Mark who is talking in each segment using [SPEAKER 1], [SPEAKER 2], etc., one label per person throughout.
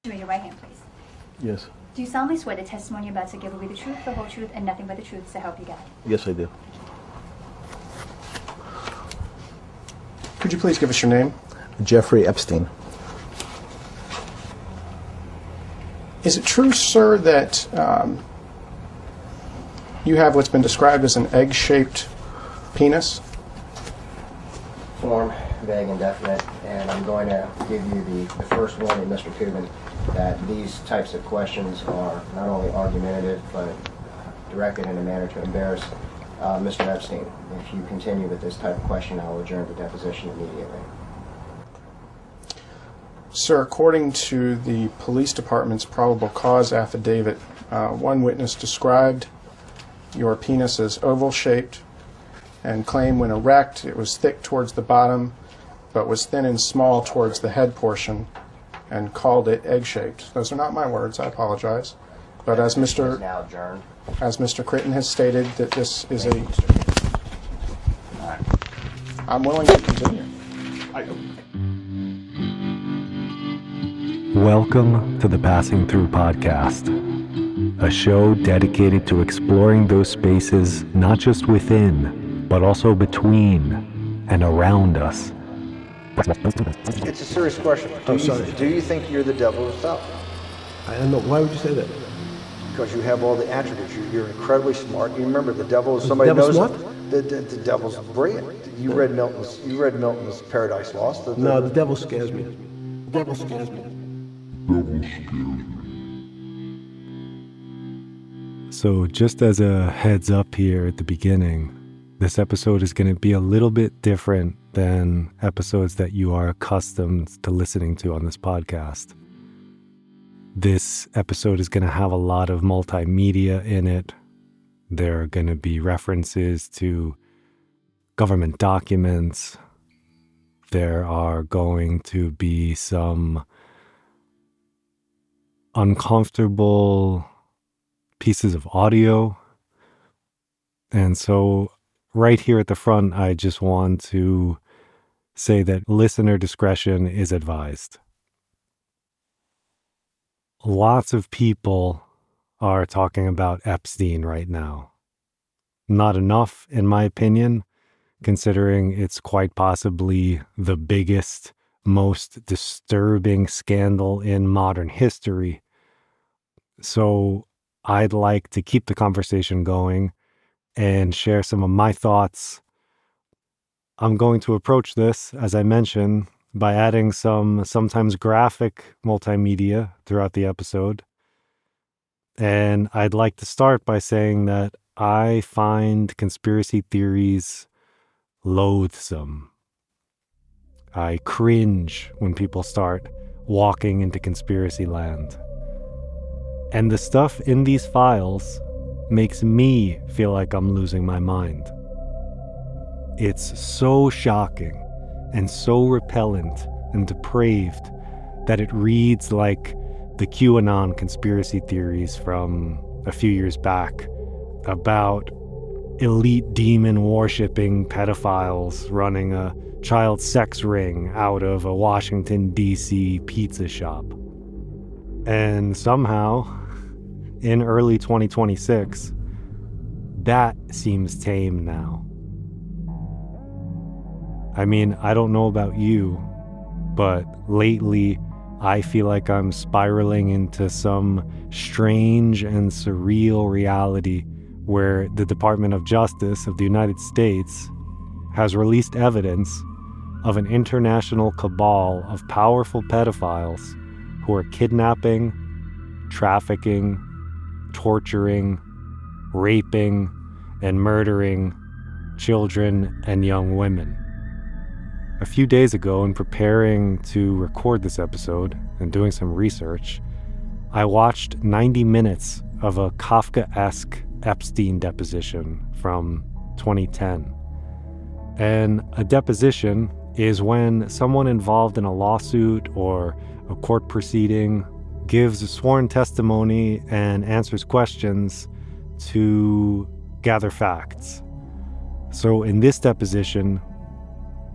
[SPEAKER 1] Raise your right hand, please.
[SPEAKER 2] Yes.
[SPEAKER 1] Do you solemnly swear the testimony you're about to give will be the truth, the whole truth, and nothing but the truth, so help you God?
[SPEAKER 2] Yes, I do.
[SPEAKER 3] Could you please give us your name?
[SPEAKER 2] Jeffrey Epstein.
[SPEAKER 3] Is it true, sir, that you have what's been described as an egg-shaped penis?
[SPEAKER 4] Form, vague, indefinite, and I'm going to give you the first warning, Mr. Kubin, that these types of questions are not only argumentative, but directed in a manner to embarrass Mr. Epstein. If you continue with this type of question, I will adjourn the deposition immediately.
[SPEAKER 3] Sir, according to the police department's probable cause affidavit, one witness described your penis as oval-shaped and claimed when erect it was thick towards the bottom but was thin and small towards the head portion and called it egg-shaped. Those are not my words, I apologize. But as Mr.
[SPEAKER 4] Now adjourned.
[SPEAKER 3] As Mr. Critton has stated, that this is a... I'm willing to continue.
[SPEAKER 5] Welcome to the Passing Through Podcast, a show dedicated to exploring those spaces not just within, but also between and around us.
[SPEAKER 6] It's a serious question. Do you think you're the devil yourself?
[SPEAKER 2] I don't know. Why would you say that?
[SPEAKER 6] Because you have all the attributes. You're incredibly smart. You remember the devil is somebody
[SPEAKER 2] the devil's
[SPEAKER 6] knows
[SPEAKER 2] what?
[SPEAKER 6] The devil's brilliant. You read Milton's Paradise Lost.
[SPEAKER 2] No, the devil scares me. The devil scares me.
[SPEAKER 5] So just as a heads up here at the beginning, this episode is going to be a little bit different than episodes that you are accustomed to listening to on this podcast. This episode is going to have a lot of multimedia in it. There are going to be references to government documents. There are going to be some uncomfortable pieces of audio. And so right here at the front, I just want to say that listener discretion is advised. Lots of people are talking about Epstein right now. Not enough, in my opinion, considering it's quite possibly the biggest, most disturbing scandal in modern history. So I'd like to keep the conversation going and share some of my thoughts. I'm going to approach this, as I mentioned, by adding some sometimes graphic multimedia throughout the episode. And I'd like to start by saying that I find conspiracy theories loathsome. I cringe when people start walking into conspiracy land. And the stuff in these files makes me feel like I'm losing my mind. It's so shocking and so repellent and depraved that it reads like the QAnon conspiracy theories from a few years back about elite demon worshipping pedophiles running a child sex ring out of a Washington, D.C. pizza shop. And somehow, in early 2026, that seems tame now. I mean, I don't know about you, but lately I feel like I'm spiraling into some strange and surreal reality where the Department of Justice of the United States has released evidence of an international cabal of powerful pedophiles who are kidnapping, trafficking, torturing, raping, and murdering children and young women. A few days ago, in preparing to record this episode and doing some research, I watched 90 minutes of a Kafka-esque Epstein deposition from 2010. And a deposition is when someone involved in a lawsuit or a court proceeding gives a sworn testimony and answers questions to gather facts. So in this deposition,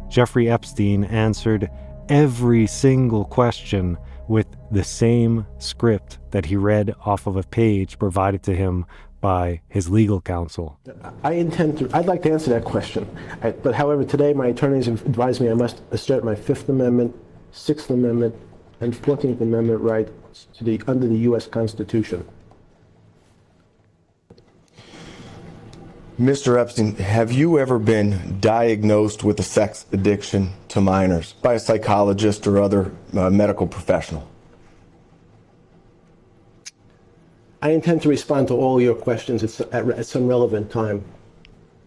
[SPEAKER 5] Jeffrey Epstein answered every single question with the same script that he read off of a page provided to him by his legal counsel.
[SPEAKER 2] I'd like to answer that question. But however, today my attorneys have advised me I must assert my Fifth Amendment, Sixth Amendment, and 14th Amendment rights under the U.S. Constitution.
[SPEAKER 7] Mr. Epstein, have you ever been diagnosed with a sex addiction to minors by a psychologist or other medical professional?
[SPEAKER 2] I intend to respond to all your questions at some relevant time.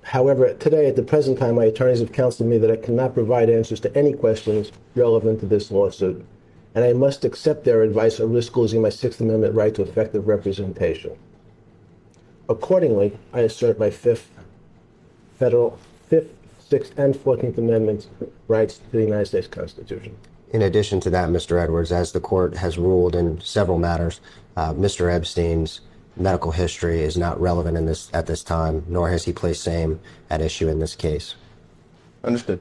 [SPEAKER 2] However, today, at the present time, my attorneys have counseled me that I cannot provide answers to any questions relevant to this lawsuit, and I must accept their advice or risk losing my Sixth Amendment right to effective representation. Accordingly, I assert my Fifth, Sixth, and 14th Amendments rights to the United States Constitution.
[SPEAKER 4] In addition to that, Mr. Edwards, as the court has ruled in several matters, Mr. Epstein's medical history is not relevant at this time, nor has he placed same at issue in this case.
[SPEAKER 7] Understood.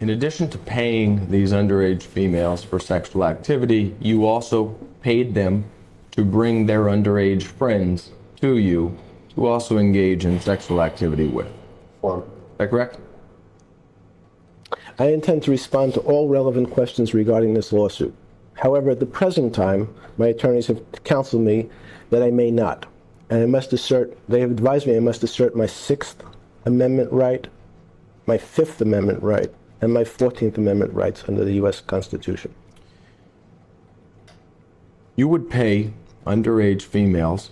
[SPEAKER 7] In addition to paying these underage females for sexual activity, you also paid them to bring their underage friends to you to also engage in sexual activity with.
[SPEAKER 4] Form.
[SPEAKER 7] Is that correct?
[SPEAKER 2] I intend to respond to all relevant questions regarding this lawsuit. However, at the present time, my attorneys have counseled me that I may not. And they have advised me I must assert my Sixth Amendment right, my Fifth Amendment right, and my 14th Amendment rights under the U.S. Constitution.
[SPEAKER 7] You would pay underage females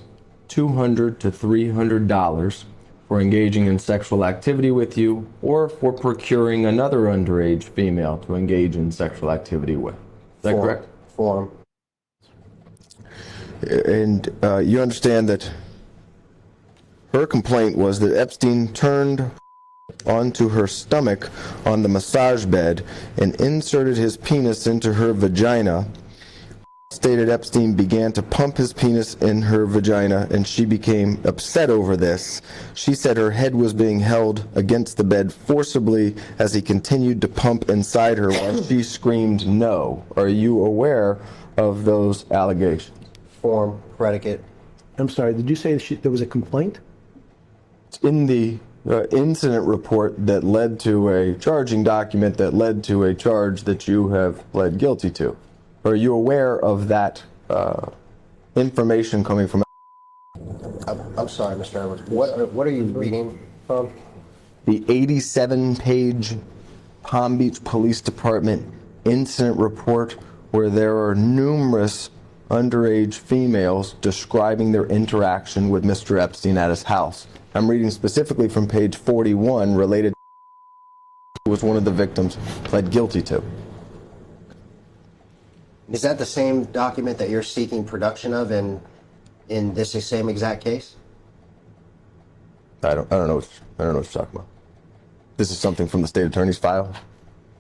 [SPEAKER 7] $200 to $300 for engaging in sexual activity with you, or for procuring another underage female to engage in sexual activity with. Is that correct?
[SPEAKER 4] Form.
[SPEAKER 7] And you understand that her complaint was that Epstein turned onto her stomach on the massage bed and inserted his penis into her vagina. Stated Epstein began to pump his penis in her vagina, and she became upset over this. She said her head was being held against the bed forcibly as he continued to pump inside her while she screamed no. Are you aware of those allegations?
[SPEAKER 4] Form. Predicate.
[SPEAKER 2] I'm sorry, did you say there was a complaint?
[SPEAKER 7] It's in the incident report that led to a charging document that led to a charge that you have pled guilty to. Are you aware of that information coming from?
[SPEAKER 4] I'm sorry, Mr. Edwards. What are you reading from?
[SPEAKER 7] The 87-page Palm Beach Police Department incident report, where there are numerous underage females describing their interaction with Mr. Epstein at his house. I'm reading specifically from page 41, related to who was one of the victims pled guilty to.
[SPEAKER 4] Is that the same document that you're seeking production of in this same exact case?
[SPEAKER 7] I don't know what you're talking about. This is something from the state attorney's file.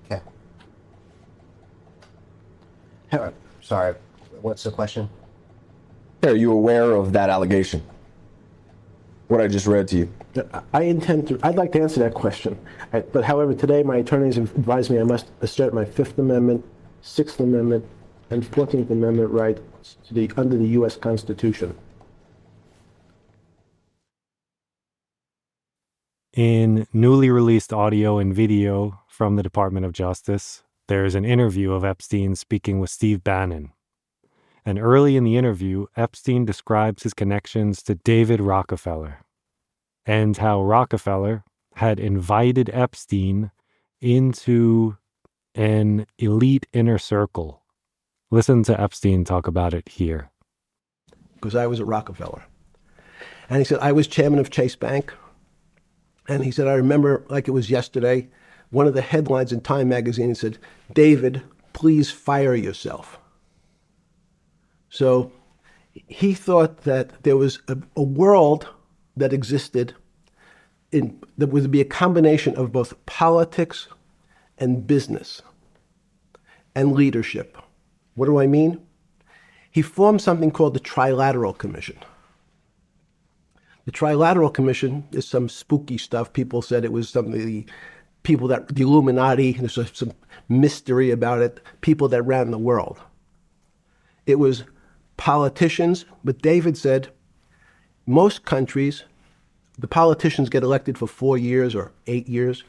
[SPEAKER 4] Okay. Sorry, what's the question?
[SPEAKER 7] Are you aware of that allegation? What I just read to you.
[SPEAKER 2] I'd like to answer that question. But however, today my attorneys have advised me I must assert my Fifth Amendment, Sixth Amendment, and 14th Amendment rights under the U.S. Constitution.
[SPEAKER 5] In newly released audio and video from the Department of Justice, there is an interview of Epstein speaking with Steve Bannon. And early in the interview, Epstein describes his connections to David Rockefeller and how Rockefeller had invited Epstein into an elite inner circle. Listen to Epstein talk about it here.
[SPEAKER 2] Because I was at Rockefeller. And he said, I was chairman of Chase Bank. And he said, I remember like it was yesterday, one of the headlines in Time magazine said, David, please fire yourself. So he thought that there was a world that existed that would be a combination of both politics and business and leadership. What do I mean? He formed something called the Trilateral Commission. The Trilateral Commission is some spooky stuff. People said it was something the people that, the Illuminati, there's some mystery about it, people that ran the world. It was politicians, but David said, most countries, the politicians get elected for 4 years or 8 years,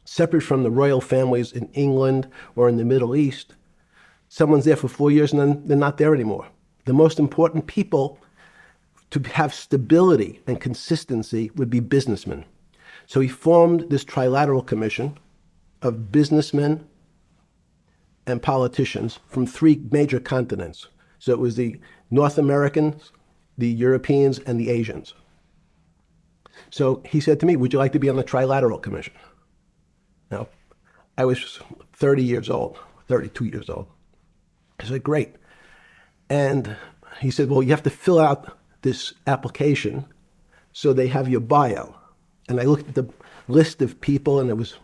[SPEAKER 2] separate from the royal families in England or in the Middle East. Someone's there for 4 years and then they're not there anymore. The most important people to have stability and consistency would be businessmen. So he formed this trilateral commission of businessmen and politicians from 3 major continents. So it was the North Americans, the Europeans, and the Asians. So he said to me, would you like to be on the Trilateral Commission? Now, I was 30 years old, 32 years old. I said, great. And he said, well, you have to fill out this application so they have your bio. And I looked at the list of people, and it was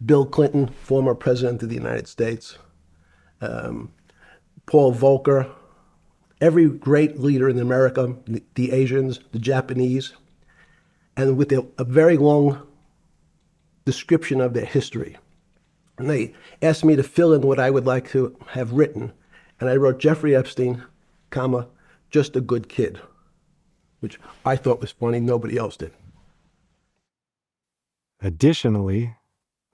[SPEAKER 2] Bill Clinton, former president of the United States, Paul Volcker, every great leader in America, the Asians, the Japanese, and with a very long description of their history. And they asked me to fill in what I would like to have written. And I wrote Jeffrey Epstein, comma, just a good kid, which I thought was funny. Nobody else did.
[SPEAKER 5] Additionally,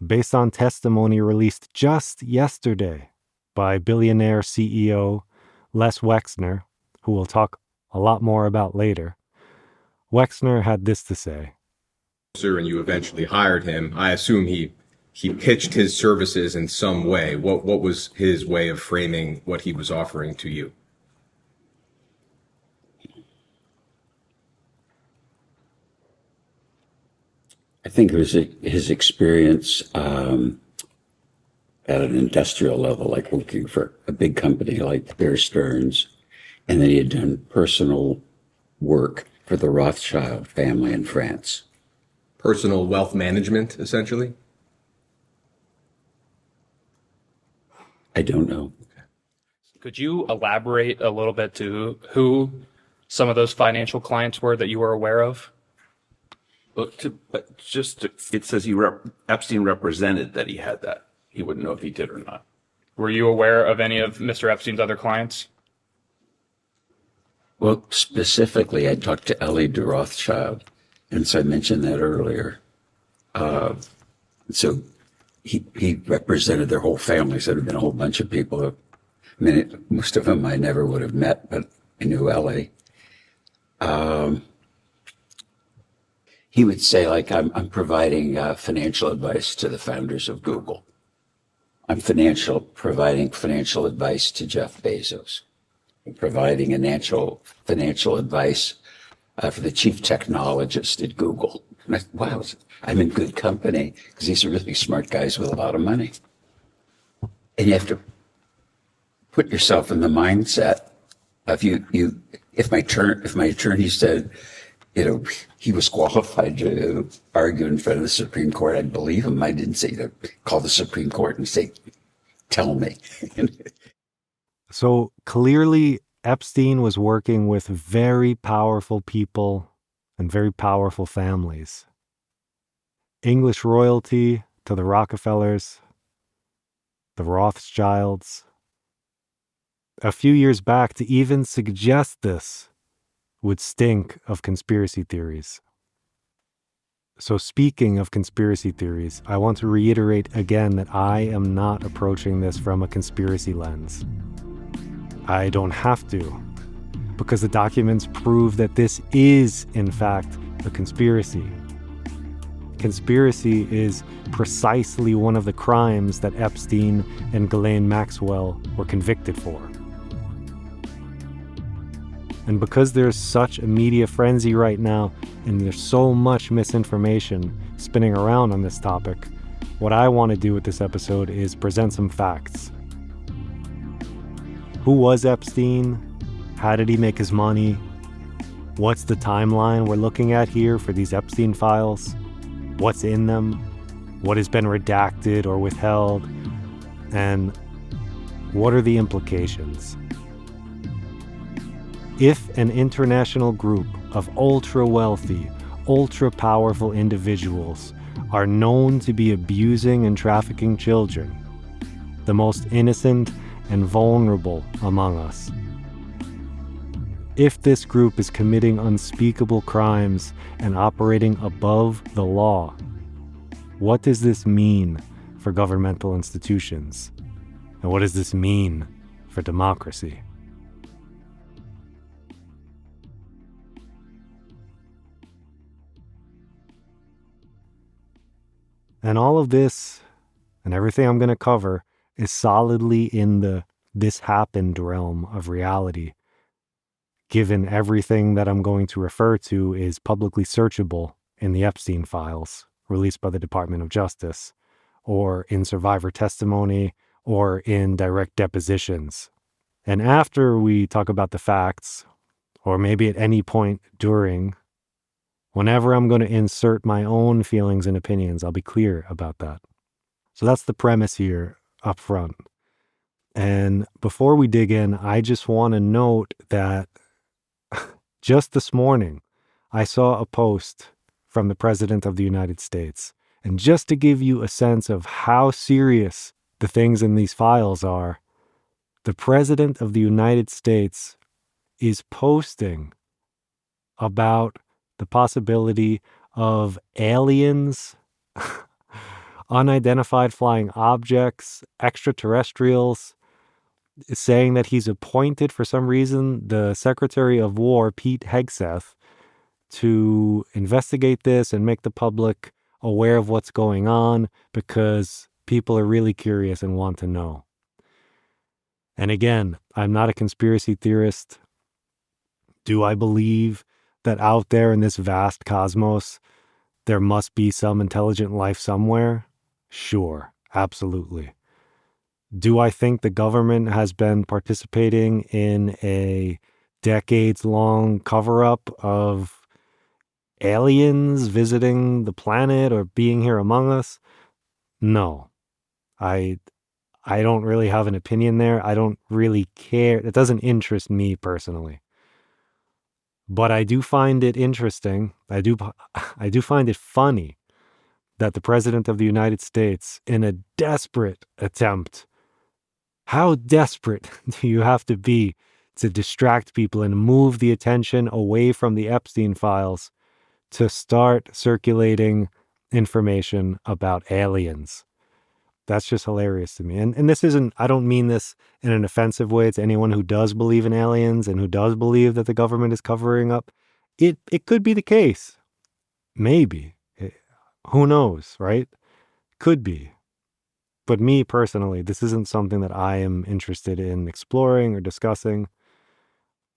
[SPEAKER 5] based on testimony released just yesterday by billionaire CEO Les Wexner, who we'll talk a lot more about later, Wexner had this to say.
[SPEAKER 8] And you eventually hired him. I assume he pitched his services in some way. What was his way of framing what he was offering to you?
[SPEAKER 9] I think it was his experience at an industrial level, like working for a big company like Bear Stearns, and then he had done personal work for the Rothschild family in France.
[SPEAKER 8] Personal wealth management, essentially?
[SPEAKER 9] I don't know.
[SPEAKER 10] Could you elaborate a little bit to who some of those financial clients were that you were aware of?
[SPEAKER 11] Well, it says Epstein represented that he had that. He wouldn't know if he did or not.
[SPEAKER 10] Were you aware of any of Mr. Epstein's other clients?
[SPEAKER 9] Well, specifically, I talked to Ellie de Rothschild, and so I mentioned that earlier. So he represented their whole family. So there had been a whole bunch of people. I mean, most of them I never would have met, but I knew Ellie. He would say, like, I'm providing financial advice to the founders of Google. I'm providing financial advice to Jeff Bezos. I'm providing financial advice for the chief technologist at Google. And wow, I'm in good company because these are really smart guys with a lot of money. And you have to put yourself in the mindset of if my attorney said, he was qualified to argue in front of the Supreme Court, I'd believe him. I didn't say to call the Supreme Court and say, tell me.
[SPEAKER 5] So clearly, Epstein was working with very powerful people and very powerful families. English royalty to the Rockefellers, the Rothschilds. A few years back, to even suggest this would stink of conspiracy theories. So speaking of conspiracy theories, I want to reiterate again that I am not approaching this from a conspiracy lens. I don't have to, because the documents prove that this is, in fact, a conspiracy. Conspiracy is precisely one of the crimes that Epstein and Ghislaine Maxwell were convicted for. And because there's such a media frenzy right now, and there's so much misinformation spinning around on this topic, what I want to do with this episode is present some facts. Who was Epstein? How did he make his money? What's the timeline we're looking at here for these Epstein files? What's in them? What has been redacted or withheld? And what are the implications? If an international group of ultra-wealthy, ultra-powerful individuals are known to be abusing and trafficking children, the most innocent and vulnerable among us. If this group is committing unspeakable crimes and operating above the law, what does this mean for governmental institutions? And what does this mean for democracy? And all of this and everything I'm going to cover is solidly in the "this happened" realm of reality, given everything that I'm going to refer to is publicly searchable in the Epstein files released by the Department of Justice, or in survivor testimony, or in direct depositions. And after we talk about the facts, or maybe at any point during, whenever I'm going to insert my own feelings and opinions, I'll be clear about that. So that's the premise here up front. And before we dig in, I just want to note that just this morning, I saw a post from the President of the United States. And just to give you a sense of how serious the things in these files are, the President of the United States is posting about the possibility of aliens, unidentified flying objects, extraterrestrials, saying that he's appointed for some reason the Secretary of War, Pete Hegseth, to investigate this and make the public aware of what's going on because people are really curious and want to know. And again, I'm not a conspiracy theorist. Do I believe that out there in this vast cosmos, there must be some intelligent life somewhere? Sure, absolutely. Do I think the government has been participating in a decades-long cover-up of aliens visiting the planet or being here among us? No. I don't really have an opinion there. I don't really care. It doesn't interest me personally. But I do find it interesting. I do find it funny that the President of the United States, in a desperate attempt, how desperate do you have to be to distract people and move the attention away from the Epstein files to start circulating information about aliens? That's just hilarious to me. And this isn't, I don't mean this in an offensive way to anyone who does believe in aliens and who does believe that the government is covering up. It could be the case. Maybe. Who knows, right? Could be. But me personally, this isn't something that I am interested in exploring or discussing.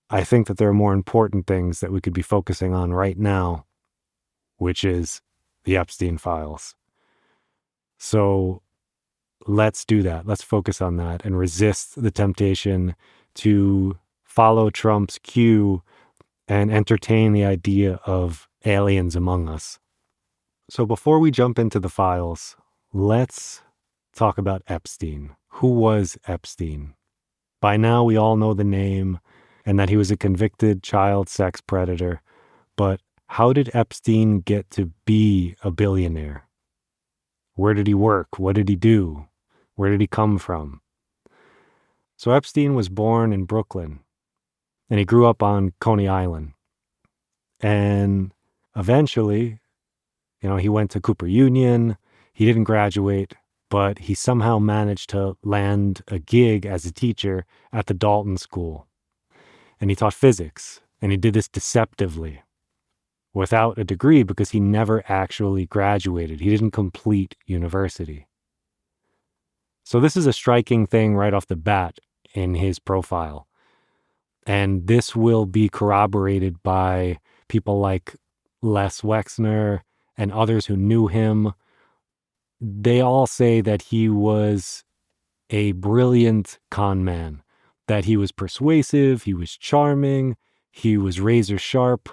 [SPEAKER 5] I think that there are more important things that we could be focusing on right now, which is the Epstein files. So let's do that. Let's focus on that and resist the temptation to follow Trump's cue and entertain the idea of aliens among us. So before we jump into the files, let's talk about Epstein. Who was Epstein? By now, we all know the name and that he was a convicted child sex predator. But how did Epstein get to be a billionaire? Where did he work? What did he do? Where did he come from? So Epstein was born in Brooklyn, and he grew up on Coney Island. And eventually, he went to Cooper Union. He didn't graduate, but he somehow managed to land a gig as a teacher at the Dalton School. And he taught physics, and he did this deceptively, without a degree, because he never actually graduated. He didn't complete university. So this is a striking thing right off the bat in his profile. And this will be corroborated by people like Les Wexner and others who knew him. They all say that he was a brilliant con man, that he was persuasive, he was charming, he was razor sharp,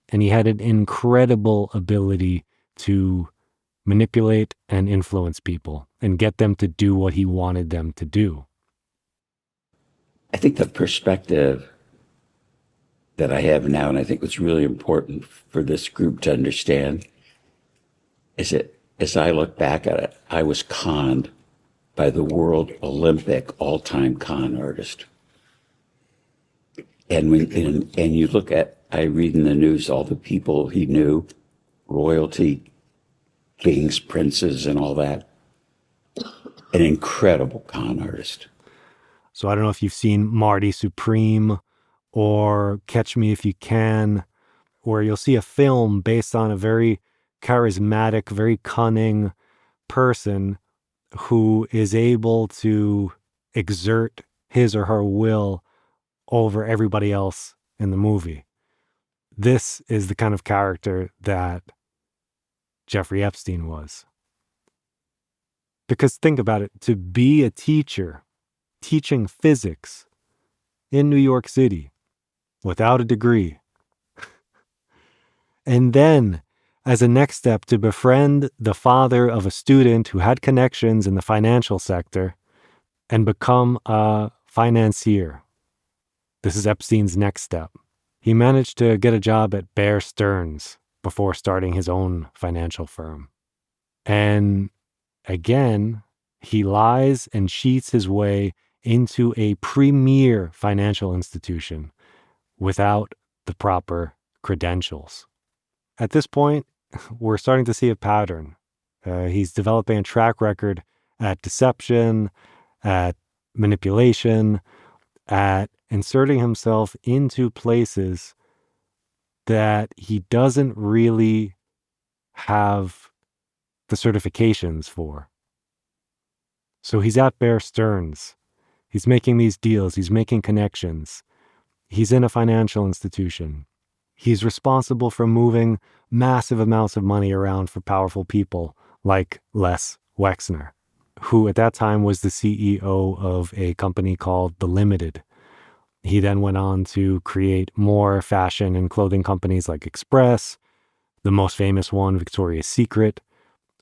[SPEAKER 5] and he had an incredible ability to manipulate and influence people and get them to do what he wanted them to do.
[SPEAKER 9] I think the perspective that I have now, and I think what's really important for this group to understand, is that as I look back at it, I was conned by the world Olympic all-time con artist. And and you look at, I read in the news all the people he knew, royalty, kings, princes, and all that. An incredible con artist.
[SPEAKER 5] So I don't know if you've seen Marty Supreme or Catch Me If You Can, where you'll see a film based on a very charismatic, very cunning person who is able to exert his or her will over everybody else in the movie. This is the kind of character that Jeffrey Epstein was. Because think about it, to be a teacher teaching physics in New York City without a degree, and then as a next step to befriend the father of a student who had connections in the financial sector and become a financier. This is Epstein's next step. He managed to get a job at Bear Stearns before starting his own financial firm. And again, he lies and cheats his way into a premier financial institution without the proper credentials. At this point, we're starting to see a pattern. He's developing a track record at deception, at manipulation, at inserting himself into places that he doesn't really have the certifications for. So he's at Bear Stearns. He's making these deals. He's making connections. He's in a financial institution. He's responsible for moving massive amounts of money around for powerful people like Les Wexner, who at that time was the CEO of a company called The Limited. He then went on to create more fashion and clothing companies like Express, the most famous one, Victoria's Secret,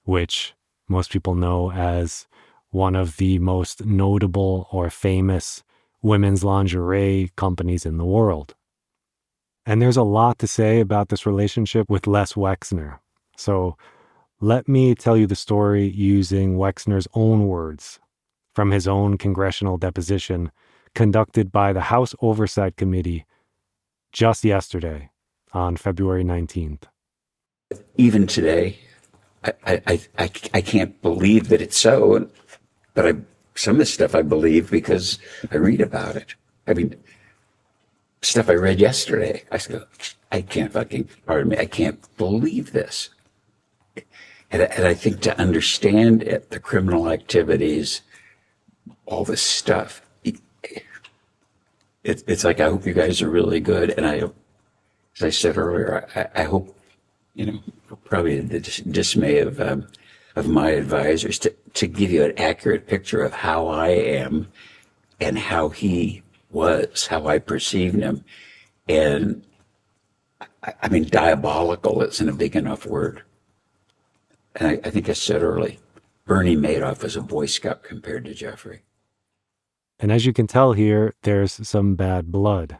[SPEAKER 5] which most people know as one of the most notable or famous women's lingerie companies in the world. And there's a lot to say about this relationship with Les Wexner. So let me tell you the story using Wexner's own words from his own congressional deposition conducted by the House Oversight Committee just yesterday on February 19th.
[SPEAKER 9] Even today, I can't believe that it's so, but some of the stuff I believe because I read about it. I mean, stuff I read yesterday, I can't believe this. And I think to understand it, the criminal activities, all this stuff, it's like, I hope you guys are really good. And as I said earlier, I hope, probably the dismay of my advisors to give you an accurate picture of how I am and how he was, how I perceived him. And I mean, diabolical isn't a big enough word. And I think I said early, Bernie Madoff was a Boy Scout compared to Jeffrey.
[SPEAKER 5] And as you can tell here, there's some bad blood.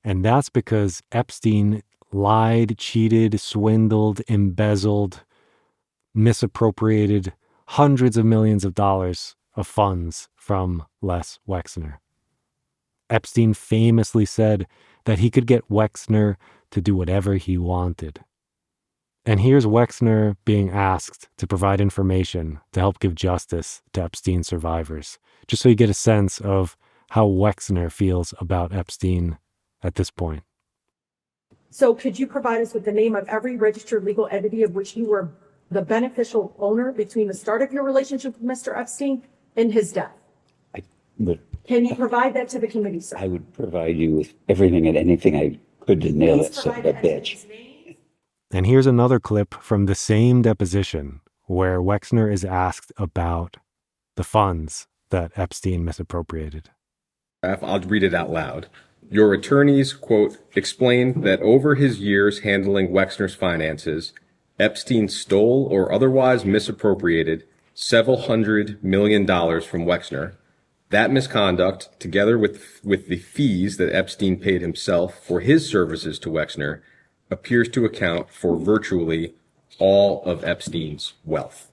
[SPEAKER 5] And that's because Epstein lied, cheated, swindled, embezzled, misappropriated hundreds of millions of dollars of funds from Les Wexner. Epstein famously said that he could get Wexner to do whatever he wanted. And here's Wexner being asked to provide information to help give justice to Epstein survivors, just so you get a sense of how Wexner feels about Epstein at this point.
[SPEAKER 12] So could you provide us with the name of every registered legal entity of which you were the beneficial owner between the start of your relationship with Mr. Epstein and his death? Can you provide that to the committee, sir?
[SPEAKER 9] I would provide you with everything and anything I could to nail that son of a bitch.
[SPEAKER 5] And here's another clip from the same deposition where Wexner is asked about the funds that Epstein misappropriated.
[SPEAKER 8] I'll read it out loud. Your attorneys, quote, explained that over his years handling Wexner's finances, Epstein stole or otherwise misappropriated several $100 million from Wexner. That misconduct, together with the fees that Epstein paid himself for his services to Wexner, appears to account for virtually all of Epstein's wealth.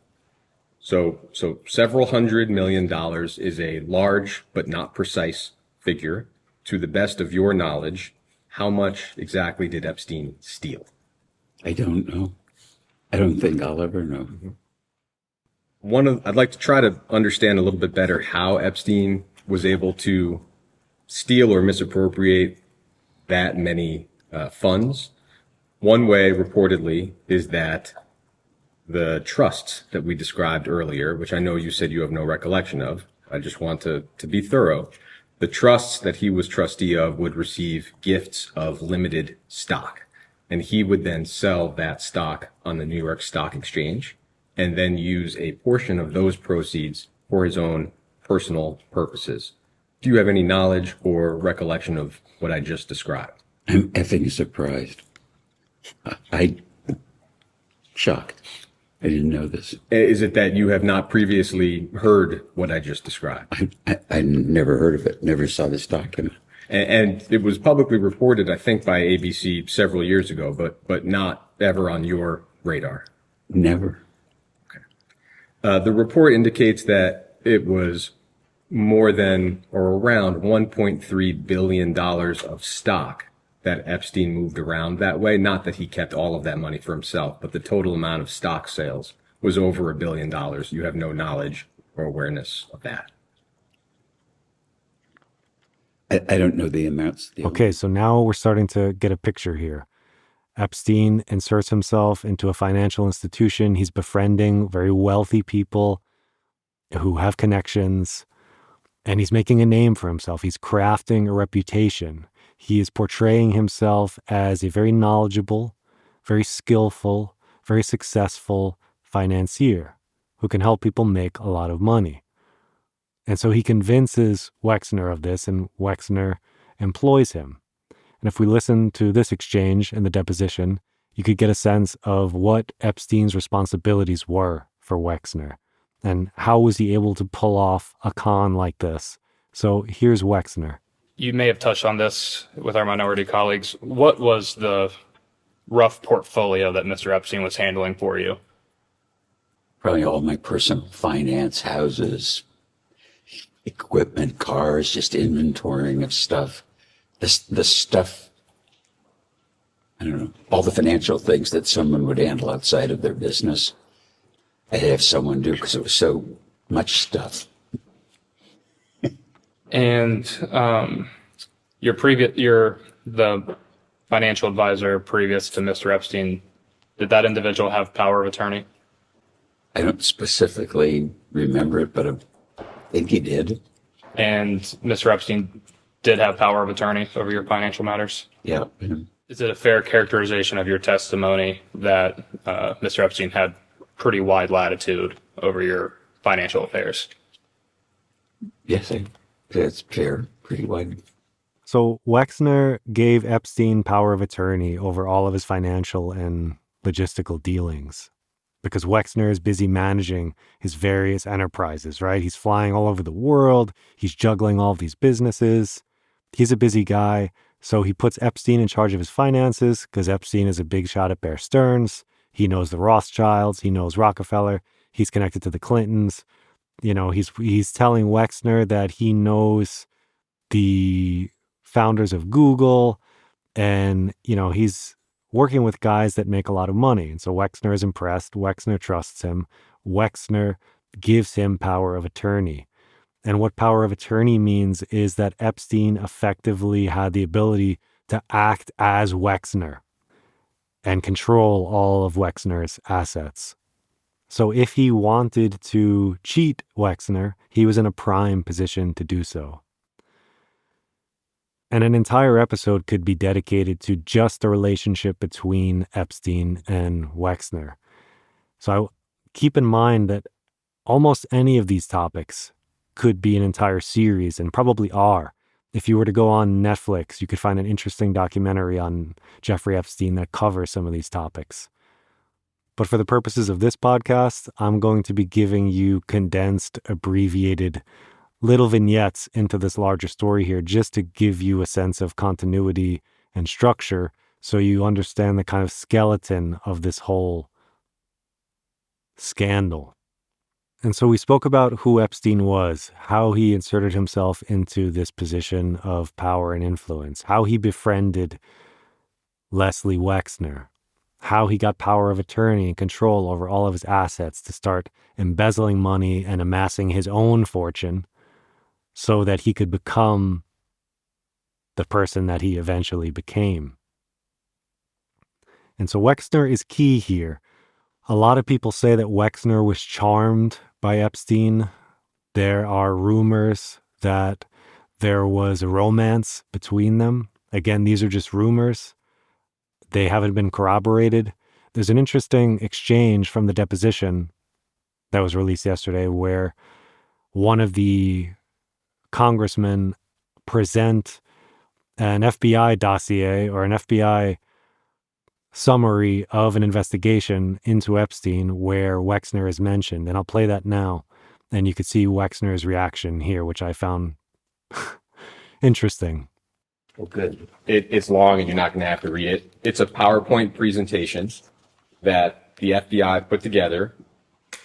[SPEAKER 8] So several $100 million is a large but not precise figure. To the best of your knowledge, how much exactly did Epstein steal?
[SPEAKER 9] I don't know. I don't think I'll ever know.
[SPEAKER 8] I'd like to try to understand a little bit better how Epstein was able to steal or misappropriate that many funds. One way, reportedly, is that the trusts that we described earlier, which I know you said you have no recollection of, I just want to be thorough. The trusts that he was trustee of would receive gifts of limited stock, and he would then sell that stock on the New York Stock Exchange and then use a portion of those proceeds for his own personal purposes. Do you have any knowledge or recollection of what I just described?
[SPEAKER 9] I'm effing surprised. I shocked. I didn't know this.
[SPEAKER 8] Is it that you have not previously heard what I just described?
[SPEAKER 9] I never heard of it, never saw this document.
[SPEAKER 8] And it was publicly reported, I think, by ABC several years ago, but not ever on your radar.
[SPEAKER 9] Never.
[SPEAKER 8] Okay. The report indicates that it was more than or around $1.3 billion of stock that Epstein moved around that way. Not that he kept all of that money for himself, but the total amount of stock sales was over $1 billion. You have no knowledge or awareness of that.
[SPEAKER 9] I don't know the amounts.
[SPEAKER 5] Okay, so now we're starting to get a picture here. Epstein inserts himself into a financial institution. He's befriending very wealthy people who have connections, and he's making a name for himself. He's crafting a reputation. He is portraying himself as a very knowledgeable, very skillful, very successful financier who can help people make a lot of money. And so he convinces Wexner of this, and Wexner employs him. And if we listen to this exchange in the deposition, you could get a sense of what Epstein's responsibilities were for Wexner and how was he able to pull off a con like this. So here's Wexner.
[SPEAKER 10] You may have touched on this with our minority colleagues. What was the rough portfolio that Mr. Epstein was handling for you?
[SPEAKER 9] Probably all my personal finance, houses, equipment, cars, just inventorying of stuff. The stuff, I don't know, all the financial things that someone would handle outside of their business. I'd have someone do because it was so much stuff.
[SPEAKER 10] And the financial advisor previous to Mr. Epstein, did that individual have power of attorney?
[SPEAKER 9] I don't specifically remember it, but I think he did.
[SPEAKER 10] And Mr. Epstein did have power of attorney over your financial matters?
[SPEAKER 9] Yeah.
[SPEAKER 10] Is it a fair characterization of your testimony that Mr. Epstein had pretty wide latitude over your financial affairs?
[SPEAKER 9] Yes, that's fair, pretty wide.
[SPEAKER 5] So Wexner gave Epstein power of attorney over all of his financial and logistical dealings because Wexner is busy managing his various enterprises, right? He's flying all over the world. He's juggling all of these businesses. He's a busy guy. So he puts Epstein in charge of his finances because Epstein is a big shot at Bear Stearns. He knows the Rothschilds. He knows Rockefeller. He's connected to the Clintons. You know, he's telling Wexner that he knows the founders of Google, and, you know, he's working with guys that make a lot of money. And so Wexner is impressed. Wexner trusts him. Wexner gives him power of attorney. And what power of attorney means is that Epstein effectively had the ability to act as Wexner and control all of Wexner's assets. So if he wanted to cheat Wexner, he was in a prime position to do so. And an entire episode could be dedicated to just the relationship between Epstein and Wexner. So keep in mind that almost any of these topics could be an entire series, and probably are. If you were to go on Netflix, you could find an interesting documentary on Jeffrey Epstein that covers some of these topics. But for the purposes of this podcast, I'm going to be giving you condensed, abbreviated little vignettes into this larger story here, just to give you a sense of continuity and structure so you understand the kind of skeleton of this whole scandal. And so we spoke about who Epstein was, how he inserted himself into this position of power and influence, how he befriended Leslie Wexner, how he got power of attorney and control over all of his assets to start embezzling money and amassing his own fortune so that he could become the person that he eventually became. And so Wexner is key here. A lot of people say that Wexner was charmed by Epstein. There are rumors that there was a romance between them. Again, these are just rumors. They haven't been corroborated. There's an interesting exchange from the deposition that was released yesterday where one of the congressmen present an FBI dossier or an FBI summary of an investigation into Epstein where Wexner is mentioned. And I'll play that now. And you could see Wexner's reaction here, which I found interesting.
[SPEAKER 8] Well, good. It's long and you're not going to have to read it. It's a PowerPoint presentation that the FBI put together.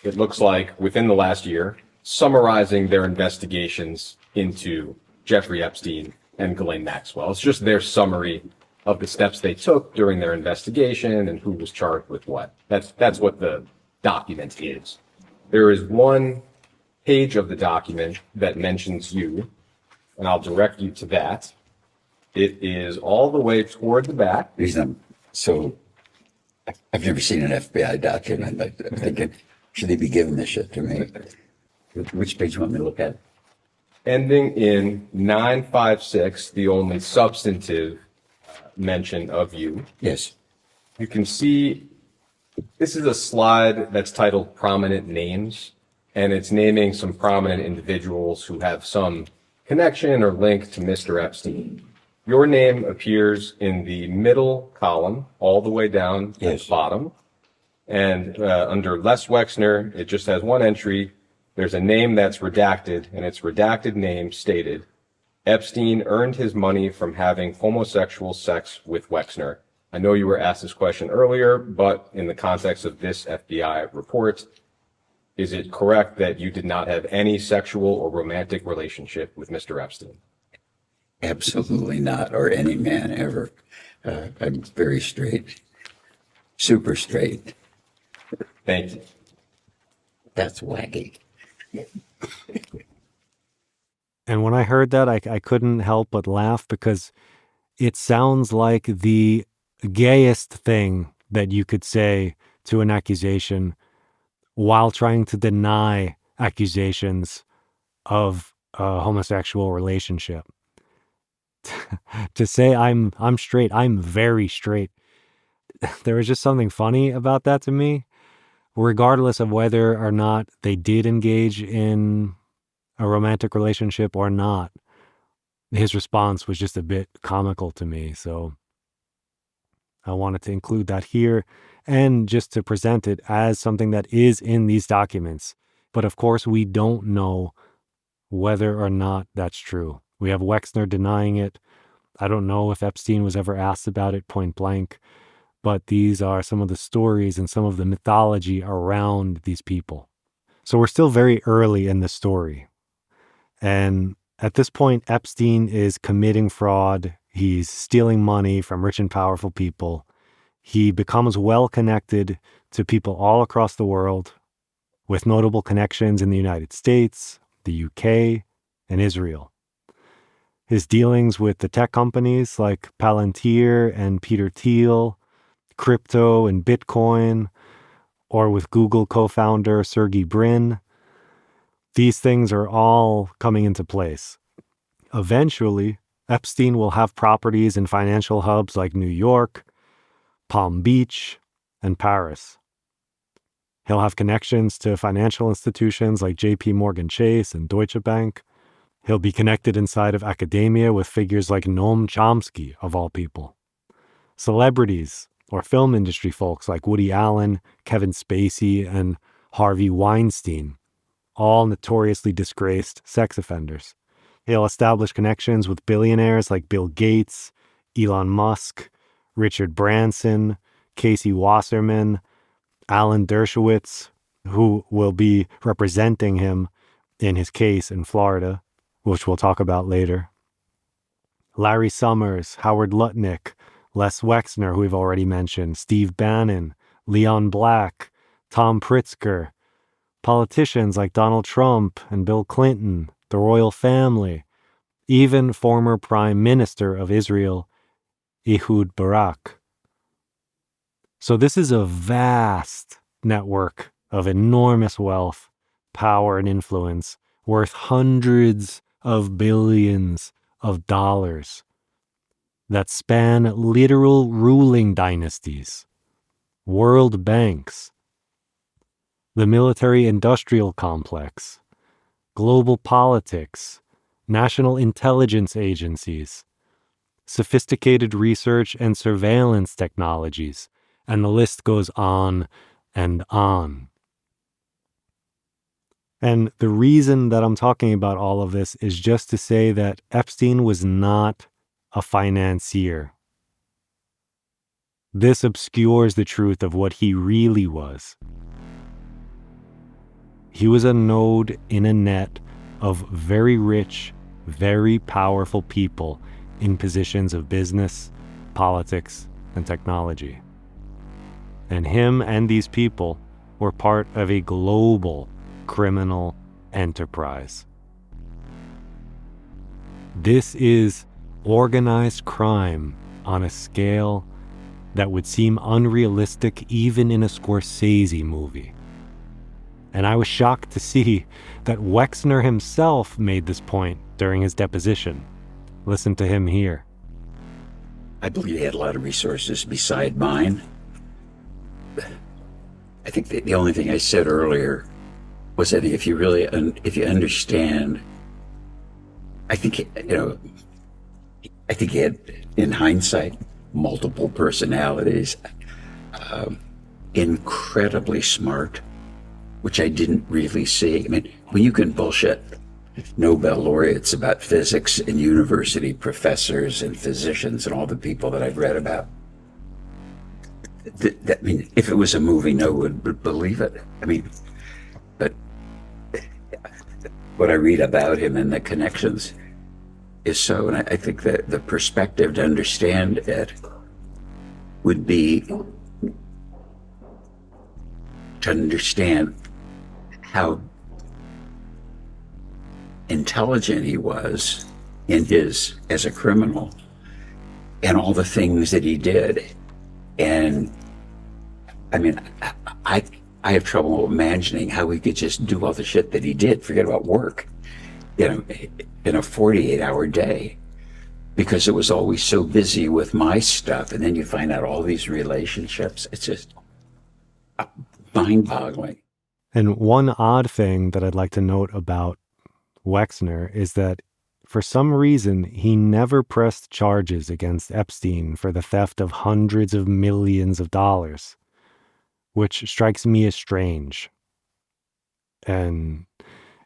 [SPEAKER 8] It looks like within the last year, summarizing their investigations into Jeffrey Epstein and Ghislaine Maxwell. It's just their summary of the steps they took during their investigation and who was charged with what. That's what the document is. There is one page of the document that mentions you, and I'll direct you to that. It is all the way toward the back.
[SPEAKER 9] So I've never seen an FBI document. I'm thinking, should they be giving this shit to me? Which page do you want me to look at?
[SPEAKER 8] Ending in 956, the only substantive mention of you.
[SPEAKER 9] Yes.
[SPEAKER 8] You can see this is a slide that's titled Prominent Names, and it's naming some prominent individuals who have some connection or link to Mr. Epstein. Your name appears in the middle column, all the way down at the bottom. And under Les Wexner, it just has one entry. There's a name that's redacted, and its redacted name stated, Epstein earned his money from having homosexual sex with Wexner. I know you were asked this question earlier, but in the context of this FBI report, is it correct that you did not have any sexual or romantic relationship with Mr. Epstein?
[SPEAKER 9] Absolutely not, or any man ever. I'm very straight, super straight.
[SPEAKER 8] Thank you.
[SPEAKER 9] That's wacky.
[SPEAKER 5] And when I heard that, I couldn't help but laugh because it sounds like the gayest thing that you could say to an accusation while trying to deny accusations of a homosexual relationship. To say I'm straight, I'm very straight. There was just something funny about that to me, regardless of whether or not they did engage in a romantic relationship or not. His response was just a bit comical to me. So I wanted to include that here and just to present it as something that is in these documents. But of course, we don't know whether or not that's true. We have Wexner denying it. I don't know if Epstein was ever asked about it point blank, but these are some of the stories and some of the mythology around these people. So we're still very early in the story. And at this point, Epstein is committing fraud. He's stealing money from rich and powerful people. He becomes well connected to people all across the world with notable connections in the United States, the UK, and Israel. His dealings with the tech companies like Palantir and Peter Thiel, crypto and Bitcoin, or with Google co-founder Sergey Brin, these things are all coming into place. Eventually, Epstein will have properties in financial hubs like New York, Palm Beach, and Paris. He'll have connections to financial institutions like JP Morgan Chase and Deutsche Bank. He'll be connected inside of academia with figures like Noam Chomsky, of all people. Celebrities or film industry folks like Woody Allen, Kevin Spacey, and Harvey Weinstein, all notoriously disgraced sex offenders. He'll establish connections with billionaires like Bill Gates, Elon Musk, Richard Branson, Casey Wasserman, Alan Dershowitz, who will be representing him in his case in Florida, which we'll talk about later. Larry Summers, Howard Lutnick, Les Wexner, who we've already mentioned, Steve Bannon, Leon Black, Tom Pritzker, politicians like Donald Trump and Bill Clinton, the royal family, even former Prime Minister of Israel, Ehud Barak. So this is a vast network of enormous wealth, power, and influence, worth hundreds of billions of dollars that span literal ruling dynasties, world banks, the military-industrial complex, global politics, national intelligence agencies, sophisticated research and surveillance technologies, and the list goes on and on. And the reason that I'm talking about all of this is just to say that Epstein was not a financier. This obscures the truth of what he really was. He was a node in a net of very rich, very powerful people in positions of business, politics, and technology. And him and these people were part of a global criminal enterprise. This is organized crime on a scale that would seem unrealistic even in a Scorsese movie. And I was shocked to see that Wexner himself made this point during his deposition. Listen to him here.
[SPEAKER 9] I believe he had a lot of resources beside mine. I think the only thing I said earlier was that if you really, if you understand, I think, I think he had, in hindsight, multiple personalities, incredibly smart, which I didn't really see. I mean, when you can bullshit Nobel laureates about physics and university professors and physicians and all the people that I've read about, I mean, if it was a movie, no one would believe it. I mean, but what I read about him and the connections is so, and I think that the perspective to understand it would be to understand how intelligent he was in his, as a criminal, and all the things that he did. And I mean, I have trouble imagining how he could just do all the shit that he did, forget about work, in a 48-hour day, because it was always so busy with my stuff. And then you find out all these relationships. It's just mind-boggling.
[SPEAKER 5] And one odd thing that I'd like to note about Wexner is that for some reason, he never pressed charges against Epstein for the theft of hundreds of millions of dollars, which strikes me as strange. And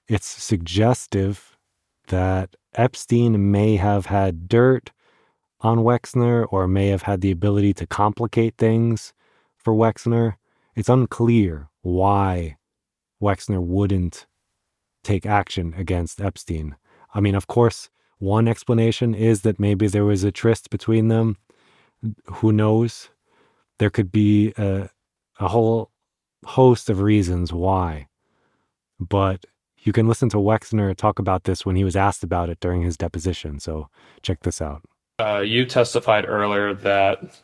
[SPEAKER 5] it's suggestive that Epstein may have had dirt on Wexner or may have had the ability to complicate things for Wexner. It's unclear why Wexner wouldn't take action against Epstein. I mean, of course, one explanation is that maybe there was a tryst between them. Who knows? There could be a whole host of reasons why. But you can listen to Wexner talk about this when he was asked about it during his deposition. So check this out.
[SPEAKER 10] You testified earlier that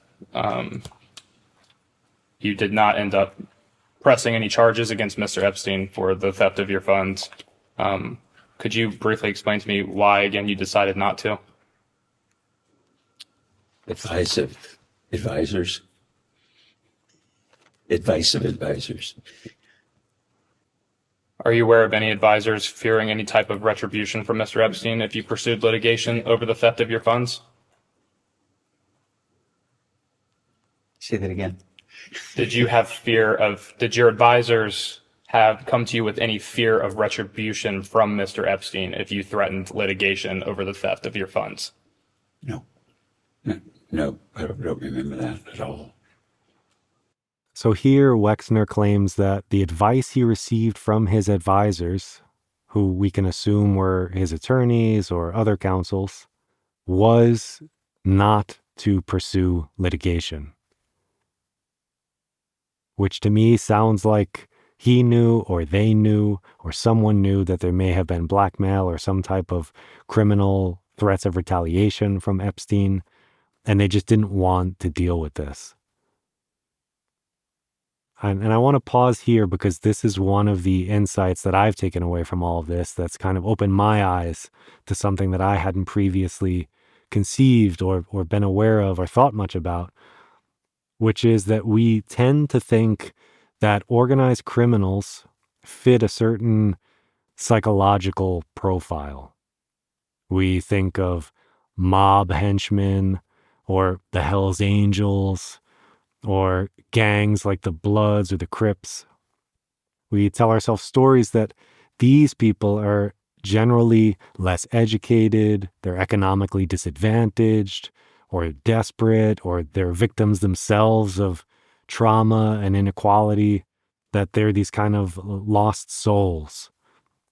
[SPEAKER 10] you did not end up pressing any charges against Mr. Epstein for the theft of your funds. Could you briefly explain to me why, again, you decided not to?
[SPEAKER 9] Advice of advisors.
[SPEAKER 10] Are you aware of any advisors fearing any type of retribution from Mr. Epstein if you pursued litigation over the theft of your funds?
[SPEAKER 9] Say that again.
[SPEAKER 10] Did your advisors have come to you with any fear of retribution from Mr. Epstein if you threatened litigation over the theft of your funds?
[SPEAKER 9] No, I don't remember that at all.
[SPEAKER 5] So here, Wexner claims that the advice he received from his advisors, who we can assume were his attorneys or other counsels, was not to pursue litigation. Which to me sounds like he knew or they knew or someone knew that there may have been blackmail or some type of criminal threats of retaliation from Epstein, and they just didn't want to deal with this. And I want to pause here because this is one of the insights that I've taken away from all of this that's kind of opened my eyes to something that I hadn't previously conceived or been aware of or thought much about, which is that we tend to think that organized criminals fit a certain psychological profile. We think of mob henchmen or the Hells Angels or gangs like the Bloods or the Crips. We tell ourselves stories that these people are generally less educated, they're economically disadvantaged, or desperate, or they're victims themselves of trauma and inequality, that they're these kind of lost souls.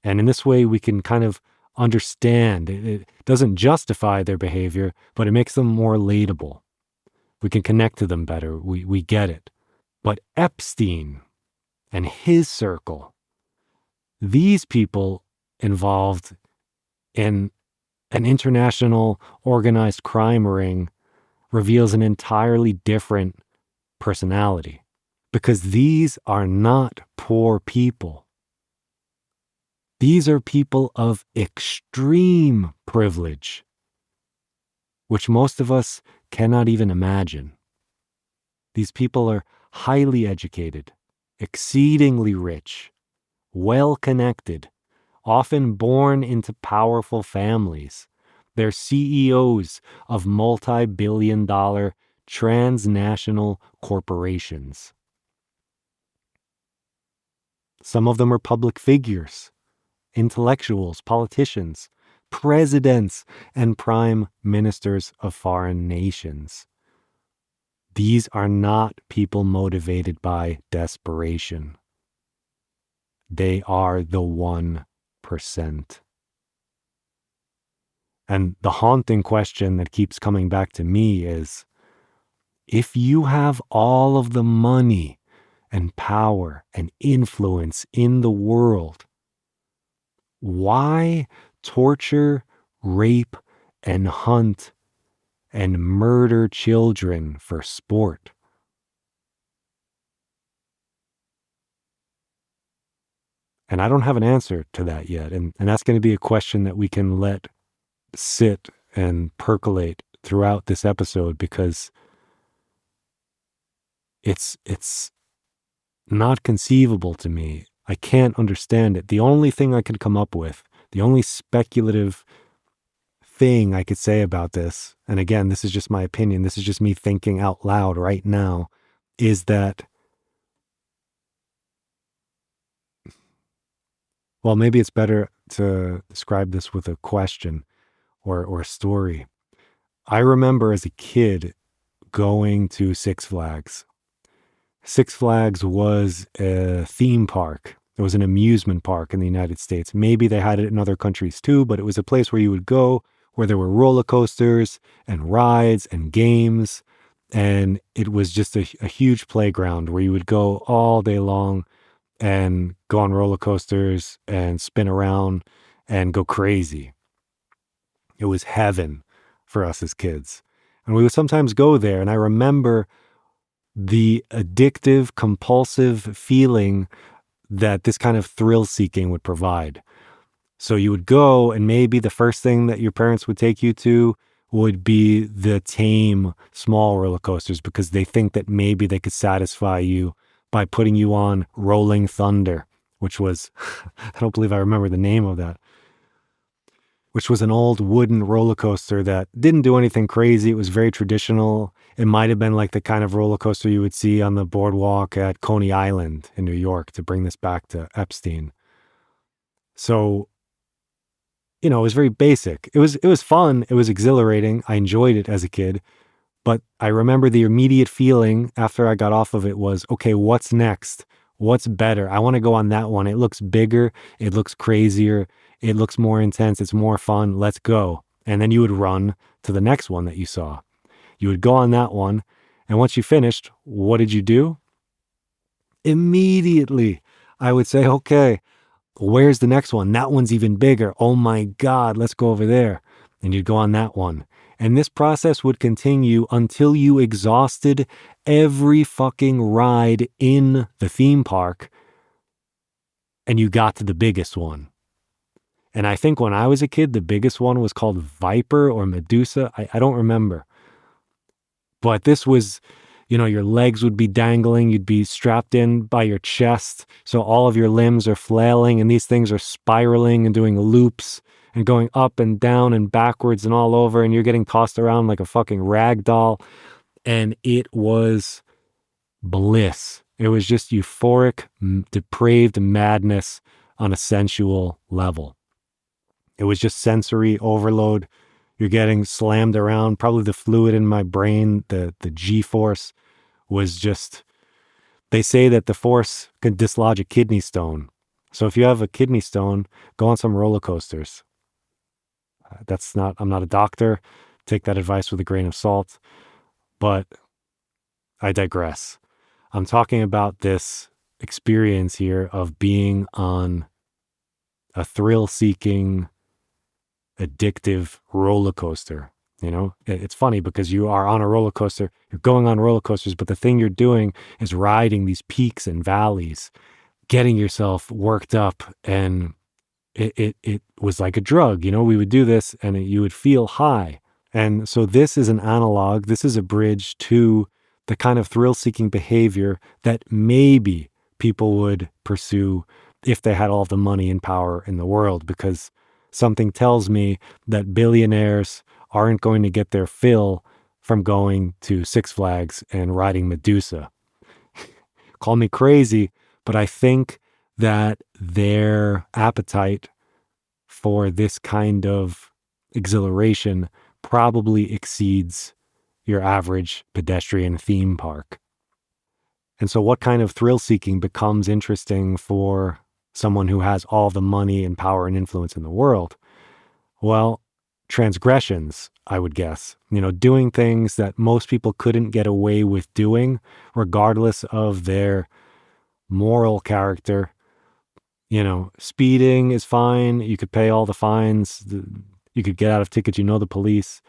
[SPEAKER 5] And in this way, we can kind of understand. It doesn't justify their behavior, but it makes them more relatable. We can connect to them better. We get it. But Epstein and his circle, these people involved in an international organized crime ring, reveals an entirely different personality, because these are not poor people. These are people of extreme privilege, which most of us cannot even imagine. These people are highly educated, exceedingly rich, well-connected, often born into powerful families. They're CEOs of multi-billion-dollar transnational corporations. Some of them are public figures, intellectuals, politicians, presidents, and prime ministers of foreign nations. These are not people motivated by desperation. They are the 1%. And the haunting question that keeps coming back to me is, if you have all of the money and power and influence in the world, why torture, rape, and hunt and murder children for sport? And I don't have an answer to that yet. And that's going to be a question that we can let sit and percolate throughout this episode, because it's not conceivable to me. I can't understand it. The only thing I could come up with, the only speculative thing I could say about this, and again, this is just my opinion, this is just me thinking out loud right now, is that, well, maybe it's better to describe this with a question or a story. I remember as a kid going to Six Flags. Six Flags was a theme park. It was an amusement park in the United States. Maybe they had it in other countries too, but it was a place where you would go, where there were roller coasters and rides and games. And it was just a huge playground where you would go all day long and go on roller coasters and spin around and go crazy. It was heaven for us as kids. And we would sometimes go there. And I remember the addictive, compulsive feeling that this kind of thrill seeking would provide. So you would go, and maybe the first thing that your parents would take you to would be the tame, small roller coasters, because they think that maybe they could satisfy you by putting you on Rolling Thunder, which was, I don't believe I remember the name of that, which was an old wooden roller coaster that didn't do anything crazy. It was very traditional. It might have been like the kind of roller coaster you would see on the boardwalk at Coney Island in New York, to bring this back to Epstein. So, it was very basic. It was fun. It was exhilarating. I enjoyed it as a kid, But I remember the immediate feeling after I got off of it was, okay, what's next? What's better? I want to go on that one. It looks bigger. It looks crazier. It looks more intense. It's more fun. Let's go. And then you would run to the next one that you saw. You would go on that one. And once you finished, what did you do? Immediately, I would say, okay, where's the next one? That one's even bigger. Oh my God, let's go over there. And you'd go on that one. And this process would continue until you exhausted every fucking ride in the theme park and you got to the biggest one. And I think when I was a kid, the biggest one was called Viper or Medusa. I don't remember. But this was, your legs would be dangling. You'd be strapped in by your chest. So all of your limbs are flailing and these things are spiraling and doing loops and going up and down and backwards and all over. And you're getting tossed around like a fucking rag doll. And it was bliss. It was just euphoric, depraved madness on a sensual level. It was just sensory overload. You're getting slammed around. Probably the fluid in my brain, the G-force was just, they say that the force can dislodge a kidney stone. So if you have a kidney stone, go on some roller coasters. I'm not a doctor. Take that advice with a grain of salt. But I digress. I'm talking about this experience here of being on a thrill-seeking, addictive roller coaster. It's funny because you are on a roller coaster, you're going on roller coasters, but the thing you're doing is riding these peaks and valleys, getting yourself worked up, and it was like a drug. We would do this and you would feel high. And so this is an analog, this is a bridge to the kind of thrill-seeking behavior that maybe people would pursue if they had all the money and power in the world, because something tells me that billionaires aren't going to get their fill from going to Six Flags and riding Medusa. Call me crazy, but I think that their appetite for this kind of exhilaration probably exceeds your average pedestrian theme park. And so what kind of thrill-seeking becomes interesting for someone who has all the money and power and influence in the world? Well, transgressions, I would guess. Doing things that most people couldn't get away with doing, regardless of their moral character. Speeding is fine. You could pay all the fines. You could get out of tickets. The police.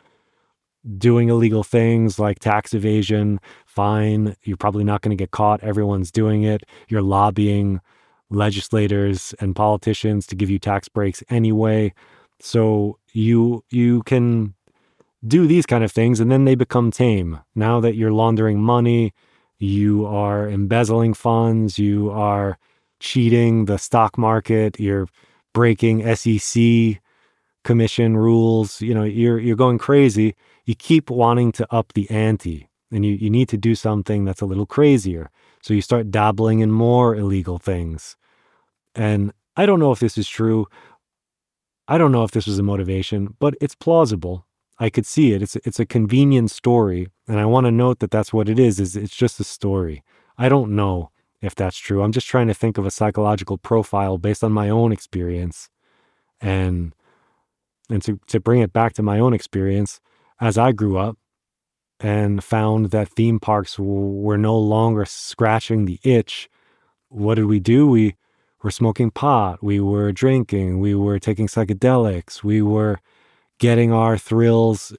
[SPEAKER 5] Doing illegal things like tax evasion, fine. You're probably not going to get caught. Everyone's doing it. You're lobbying legislators and politicians to give you tax breaks anyway. So you can do these kind of things and then they become tame. Now that you're laundering money, you are embezzling funds, you are cheating the stock market, you're breaking SEC commission rules, you're going crazy. You keep wanting to up the ante and you need to do something that's a little crazier. So you start dabbling in more illegal things. And I don't know if this is true. I don't know if this was a motivation, but it's plausible. I could see it. It's a convenient story. And I want to note that that's what it is it's just a story. I don't know if that's true. I'm just trying to think of a psychological profile based on my own experience. And to bring it back to my own experience, as I grew up and found that theme parks were no longer scratching the itch, what did we do? We were smoking pot, we were drinking, we were taking psychedelics, we were getting our thrills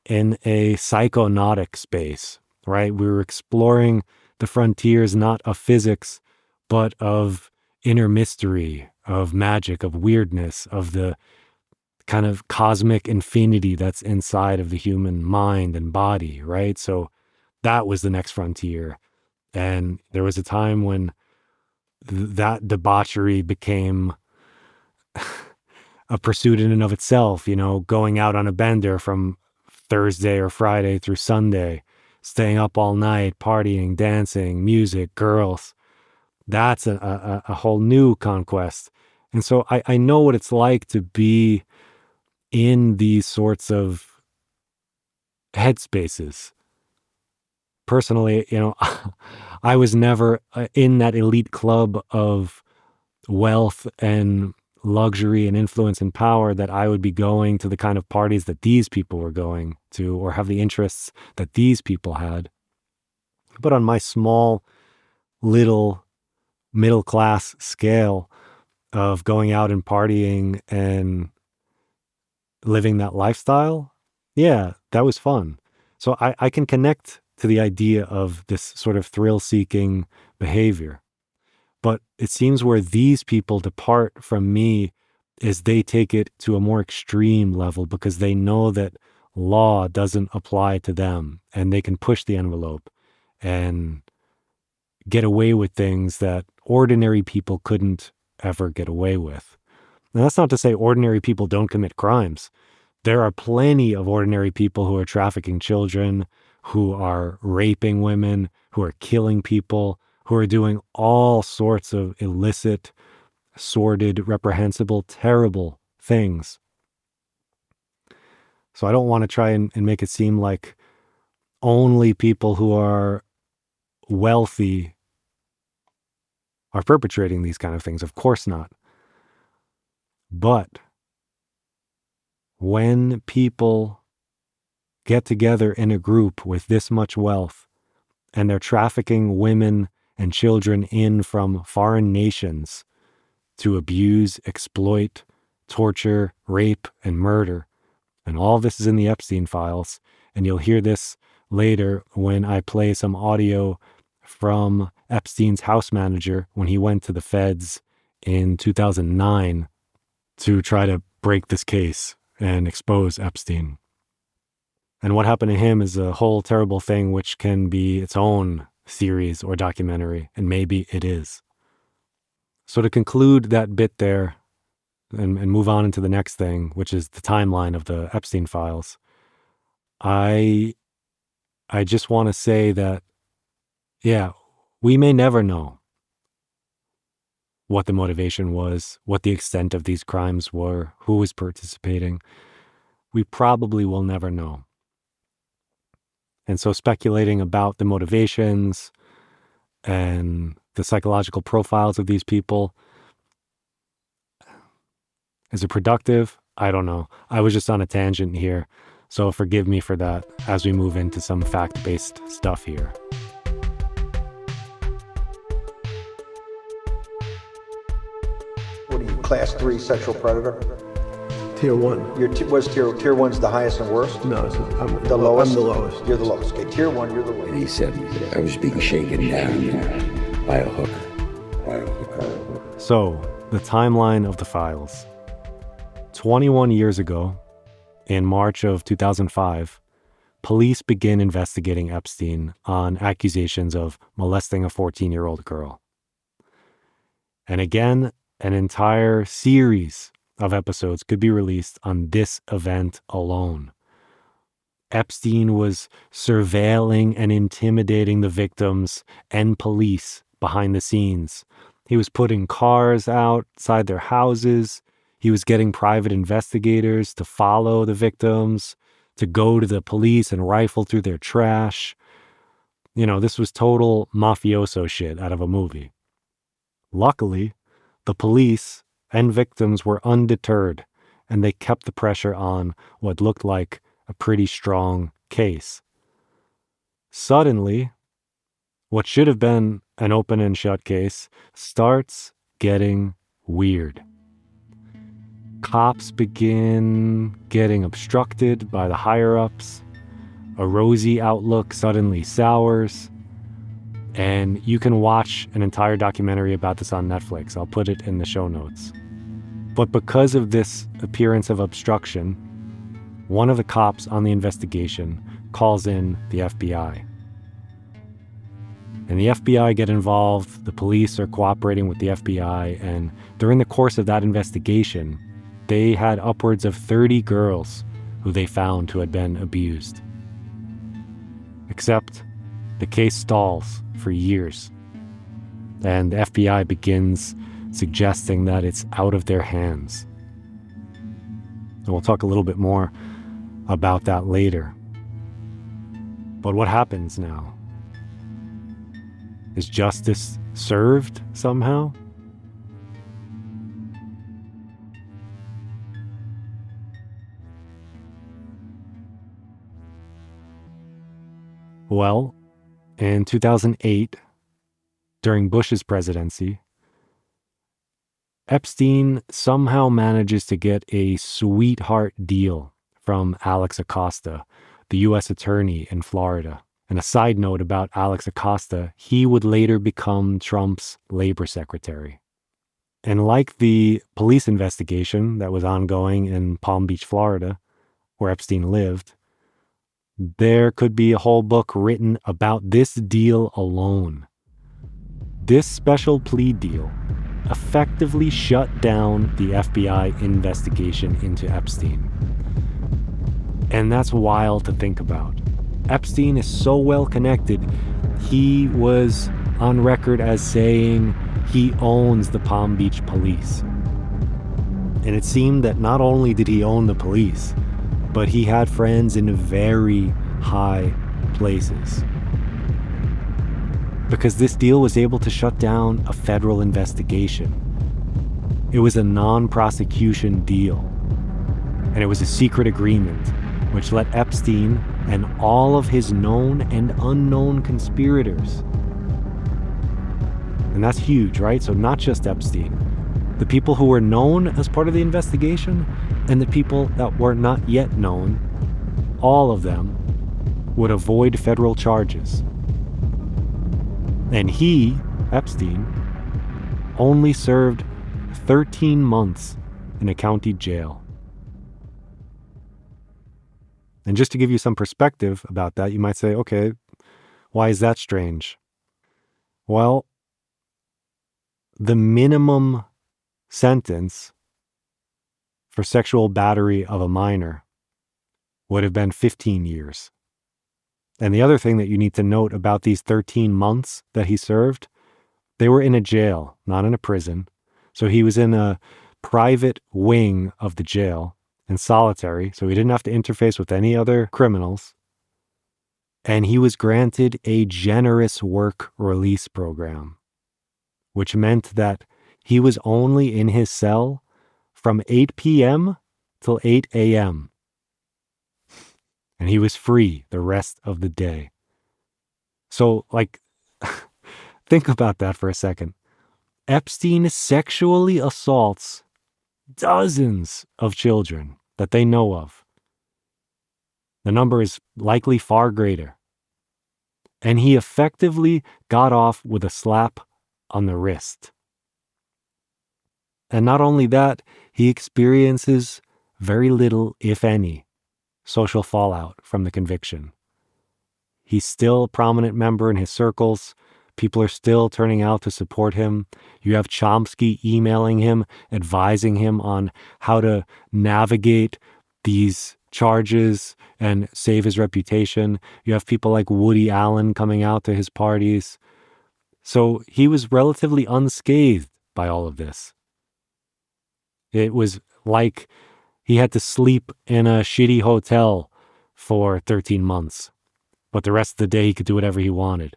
[SPEAKER 5] in a psychonautic space, right? We were exploring the frontiers not of physics, but of inner mystery, of magic, of weirdness, of the kind of cosmic infinity that's inside of the human mind and body, right? So that was the next frontier. And there was a time when that debauchery became a pursuit in and of itself, going out on a bender from Thursday or Friday through Sunday, staying up all night, partying, dancing, music, girls. That's a whole new conquest. And so I know what it's like to be in these sorts of headspaces, personally, I was never in that elite club of wealth and luxury and influence and power that I would be going to the kind of parties that these people were going to or have the interests that these people had. But on my small, little, middle-class scale of going out and partying and living that lifestyle, yeah, that was fun. So I can connect to the idea of this sort of thrill-seeking behavior. But it seems where these people depart from me is they take it to a more extreme level because they know that law doesn't apply to them and they can push the envelope and get away with things that ordinary people couldn't ever get away with. Now, that's not to say ordinary people don't commit crimes. There are plenty of ordinary people who are trafficking children, who are raping women, who are killing people, who are doing all sorts of illicit, sordid, reprehensible, terrible things. So I don't want to try and make it seem like only people who are wealthy are perpetrating these kind of things. Of course not. But when people get together in a group with this much wealth and they're trafficking women and children in from foreign nations to abuse, exploit, torture, rape, and murder. And all this is in the Epstein files. And you'll hear this later when I play some audio from Epstein's house manager when he went to the feds in 2009 to try to break this case and expose Epstein. And what happened to him is a whole terrible thing which can be its own series or documentary, and maybe it is. So to conclude that bit there and move on into the next thing, which is the timeline of the Epstein files, I just want to say that, yeah, we may never know what the motivation was, what the extent of these crimes were, who was participating. We probably will never know. And so speculating about the motivations and the psychological profiles of these people, is it productive? I don't know. I was just on a tangent here, so forgive me for that as we move into some fact-based stuff here.
[SPEAKER 6] What are you, class 3 sexual predator?
[SPEAKER 2] Tier 1.
[SPEAKER 6] Was tier 1's the highest and worst?
[SPEAKER 2] No,
[SPEAKER 6] I'm the lowest?
[SPEAKER 2] I'm the lowest.
[SPEAKER 6] You're the lowest. Okay, tier 1, you're the lowest.
[SPEAKER 9] And he said I was being shaken down by a hooker.
[SPEAKER 5] So, the timeline of the files. 21 years ago, in March of 2005, police begin investigating Epstein on accusations of molesting a 14-year-old girl. And again, an entire series of episodes could be released on this event alone. Epstein was surveilling and intimidating the victims and police behind the scenes. He was putting cars outside their houses. He was getting private investigators to follow the victims, to go to the police and rifle through their trash. This was total mafioso shit out of a movie. Luckily, the police and victims were undeterred, and they kept the pressure on what looked like a pretty strong case. Suddenly, what should have been an open and shut case starts getting weird. Cops begin getting obstructed by the higher-ups. A rosy outlook suddenly sours. And you can watch an entire documentary about this on Netflix. I'll put it in the show notes. But because of this appearance of obstruction, one of the cops on the investigation calls in the FBI. And the FBI get involved. The police are cooperating with the FBI. And during the course of that investigation, they had upwards of 30 girls who they found who had been abused. Except the case stalls for years. And the FBI begins suggesting that it's out of their hands. And we'll talk a little bit more about that later. But what happens now? Is justice served somehow? Well, in 2008, during Bush's presidency, Epstein somehow manages to get a sweetheart deal from Alex Acosta, the U.S. attorney in Florida. And a side note about Alex Acosta, he would later become Trump's labor secretary. And like the police investigation that was ongoing in Palm Beach, Florida, where Epstein lived, there could be a whole book written about this deal alone. This special plea deal effectively shut down the FBI investigation into Epstein. And that's wild to think about. Epstein is so well connected, he was on record as saying he owns the Palm Beach police. And it seemed that not only did he own the police, but he had friends in very high places. Because this deal was able to shut down a federal investigation. It was a non-prosecution deal. And it was a secret agreement which let Epstein and all of his known and unknown conspirators. And that's huge, right? So not just Epstein. The people who were known as part of the investigation and the people that were not yet known, all of them would avoid federal charges. And he, Epstein, only served 13 months in a county jail. And just to give you some perspective about that, you might say, okay, why is that strange? Well, the minimum sentence for sexual battery of a minor would have been 15 years. And the other thing that you need to note about these 13 months that he served, they were in a jail, not in a prison. So he was in a private wing of the jail in solitary, so he didn't have to interface with any other criminals. And he was granted a generous work release program, which meant that he was only in his cell from 8 p.m. till 8 a.m. And he was free the rest of the day. So, think about that for a second. Epstein sexually assaults dozens of children that they know of. The number is likely far greater. And he effectively got off with a slap on the wrist. And not only that, he experiences very little, if any, social fallout from the conviction. He's still a prominent member in his circles. People are still turning out to support him. You have Chomsky emailing him, advising him on how to navigate these charges and save his reputation. You have people like Woody Allen coming out to his parties. So he was relatively unscathed by all of this. It was like he had to sleep in a shitty hotel for 13 months, but the rest of the day he could do whatever he wanted.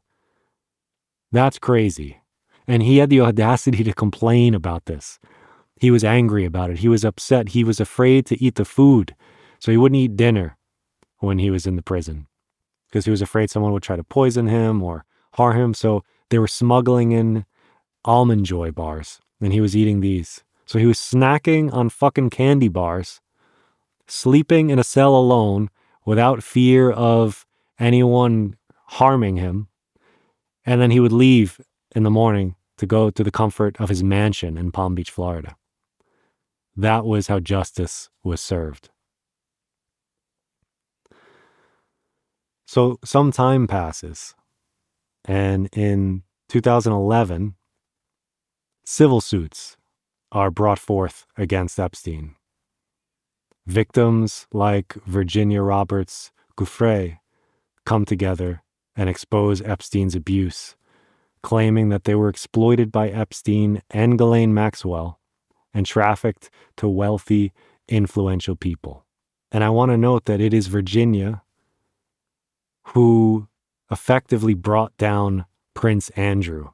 [SPEAKER 5] That's crazy. And he had the audacity to complain about this. He was angry about it. He was upset. He was afraid to eat the food. So he wouldn't eat dinner when he was in the prison because he was afraid someone would try to poison him or harm him. So they were smuggling in Almond Joy bars and he was eating these. So he was snacking on fucking candy bars, sleeping in a cell alone without fear of anyone harming him. And then he would leave in the morning to go to the comfort of his mansion in Palm Beach, Florida. That was how justice was served. So some time passes, and in 2011, civil suits are brought forth against Epstein. Victims like Virginia Roberts Giuffre come together and expose Epstein's abuse, claiming that they were exploited by Epstein and Ghislaine Maxwell and trafficked to wealthy, influential people. And I want to note that it is Virginia who effectively brought down Prince Andrew.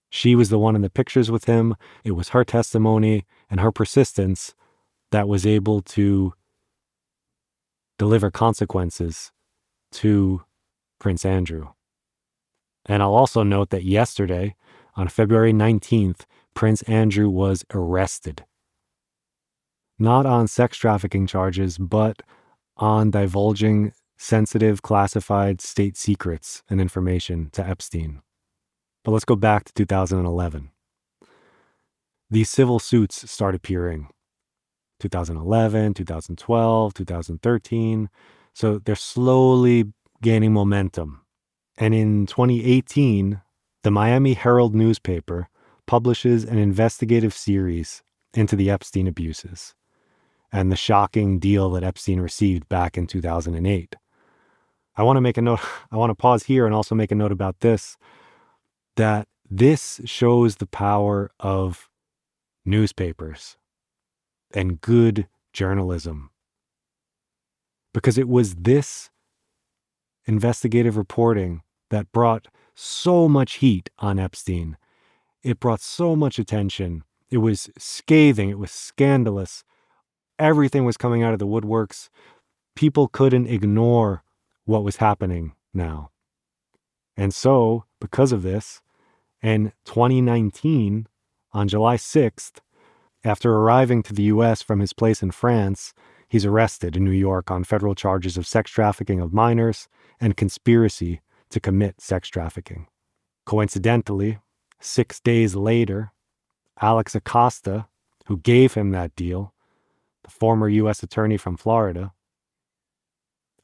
[SPEAKER 5] She was the one in the pictures with him. It was her testimony and her persistence that was able to deliver consequences to Prince Andrew. And I'll also note that yesterday, on February 19th, Prince Andrew was arrested. Not on sex trafficking charges, but on divulging sensitive, classified state secrets and information to Epstein. But let's go back to 2011. These civil suits start appearing. 2011, 2012, 2013. So they're slowly gaining momentum. And in 2018, the Miami Herald newspaper publishes an investigative series into the Epstein abuses and the shocking deal that Epstein received back in 2008. I want to pause here and also make a note about this, that this shows the power of newspapers and good journalism. Because it was this investigative reporting that brought so much heat on Epstein. It brought so much attention. It was scathing. It was scandalous. Everything was coming out of the woodworks. People couldn't ignore what was happening now. And so, because of this, in 2019, on July 6th, after arriving to the U.S. from his place in France, he's arrested in New York on federal charges of sex trafficking of minors and conspiracy to commit sex trafficking. Coincidentally, 6 days later, Alex Acosta, who gave him that deal, the former U.S. attorney from Florida,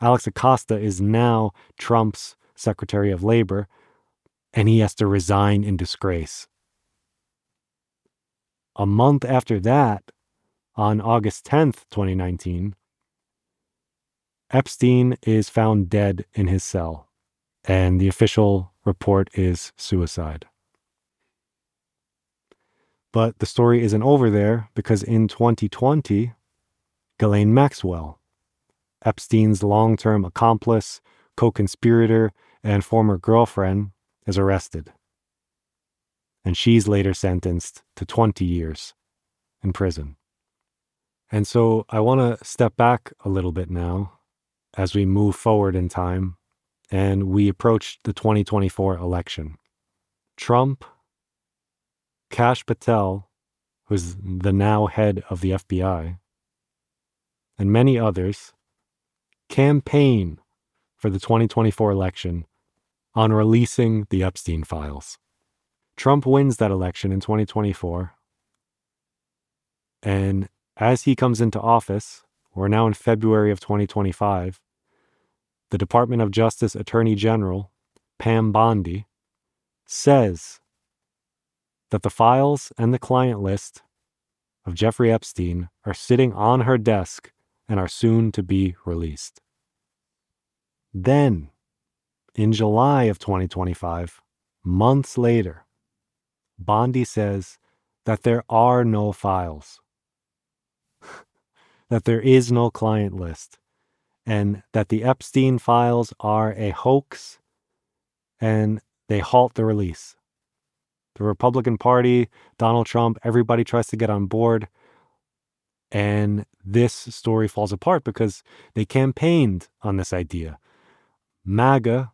[SPEAKER 5] Alex Acosta is now Trump's Secretary of Labor, and he has to resign in disgrace. A month after that, on August 10th, 2019, Epstein is found dead in his cell, and the official report is suicide. But the story isn't over there, because in 2020, Ghislaine Maxwell, Epstein's long-term accomplice, co-conspirator, and former girlfriend, is arrested. And she's later sentenced to 20 years in prison. And so I want to step back a little bit now as we move forward in time and we approach the 2024 election. Trump, Kash Patel, who's the now head of the FBI, and many others campaign for the 2024 election on releasing the Epstein files. Trump wins that election in 2024, and as he comes into office, we're now in February of 2025, the Department of Justice Attorney General, Pam Bondi, says that the files and the client list of Jeffrey Epstein are sitting on her desk and are soon to be released. Then, in July of 2025, months later, Bondi says that there are no files, that there is no client list, and that the Epstein files are a hoax, and they halt the release. The Republican Party, Donald Trump, everybody tries to get on board, and this story falls apart because they campaigned on this idea. MAGA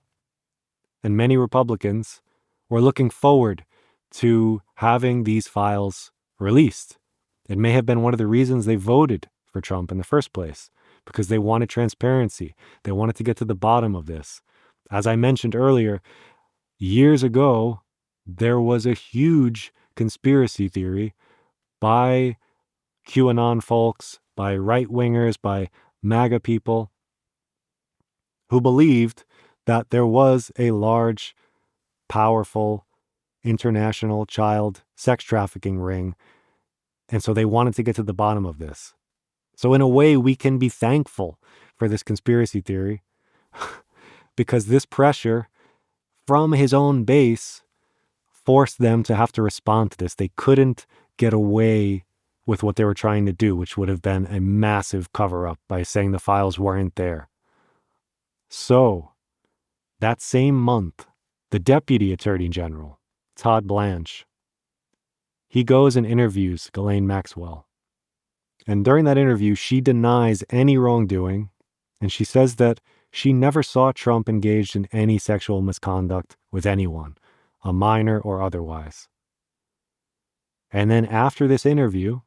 [SPEAKER 5] and many Republicans were looking forward to having these files released. It may have been one of the reasons they voted for Trump in the first place, because they wanted transparency. They wanted to get to the bottom of this. As I mentioned earlier, years ago, there was a huge conspiracy theory by QAnon folks, by right-wingers, by MAGA people, who believed that there was a large, powerful, international child sex trafficking ring, and so they wanted to get to the bottom of this. So in a way, we can be thankful for this conspiracy theory because this pressure from his own base forced them to have to respond to this. They couldn't get away with what they were trying to do, which would have been a massive cover-up by saying the files weren't there. So, that same month, The Deputy Attorney General, Todd Blanche, he goes and interviews Ghislaine Maxwell. And during that interview, she denies any wrongdoing, and she says that she never saw Trump engaged in any sexual misconduct with anyone, a minor or otherwise. And then after this interview,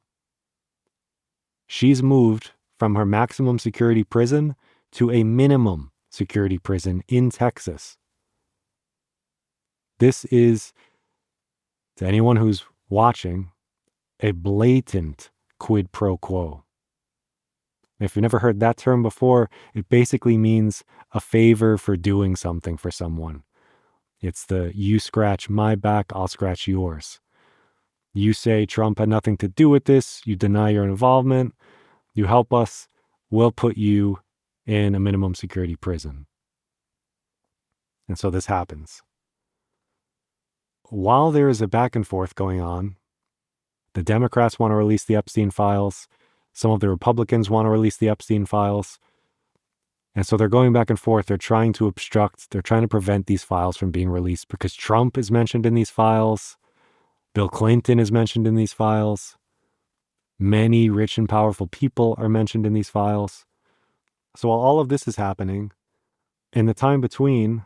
[SPEAKER 5] she's moved from her maximum security prison to a minimum security prison in Texas. This is, to anyone who's watching, a blatant quid pro quo. If you've never heard that term before, it basically means a favor for doing something for someone. It's the you scratch my back, I'll scratch yours. You say Trump had nothing to do with this, you deny your involvement, you help us, we'll put you in a minimum security prison. And so this happens. While there is a back and forth going on, the Democrats want to release the Epstein files. Some of the Republicans want to release the Epstein files. And so they're going back and forth. They're trying to obstruct. They're trying to prevent these files from being released because Trump is mentioned in these files. Bill Clinton is mentioned in these files. Many rich and powerful people are mentioned in these files. So while all of this is happening, in the time between,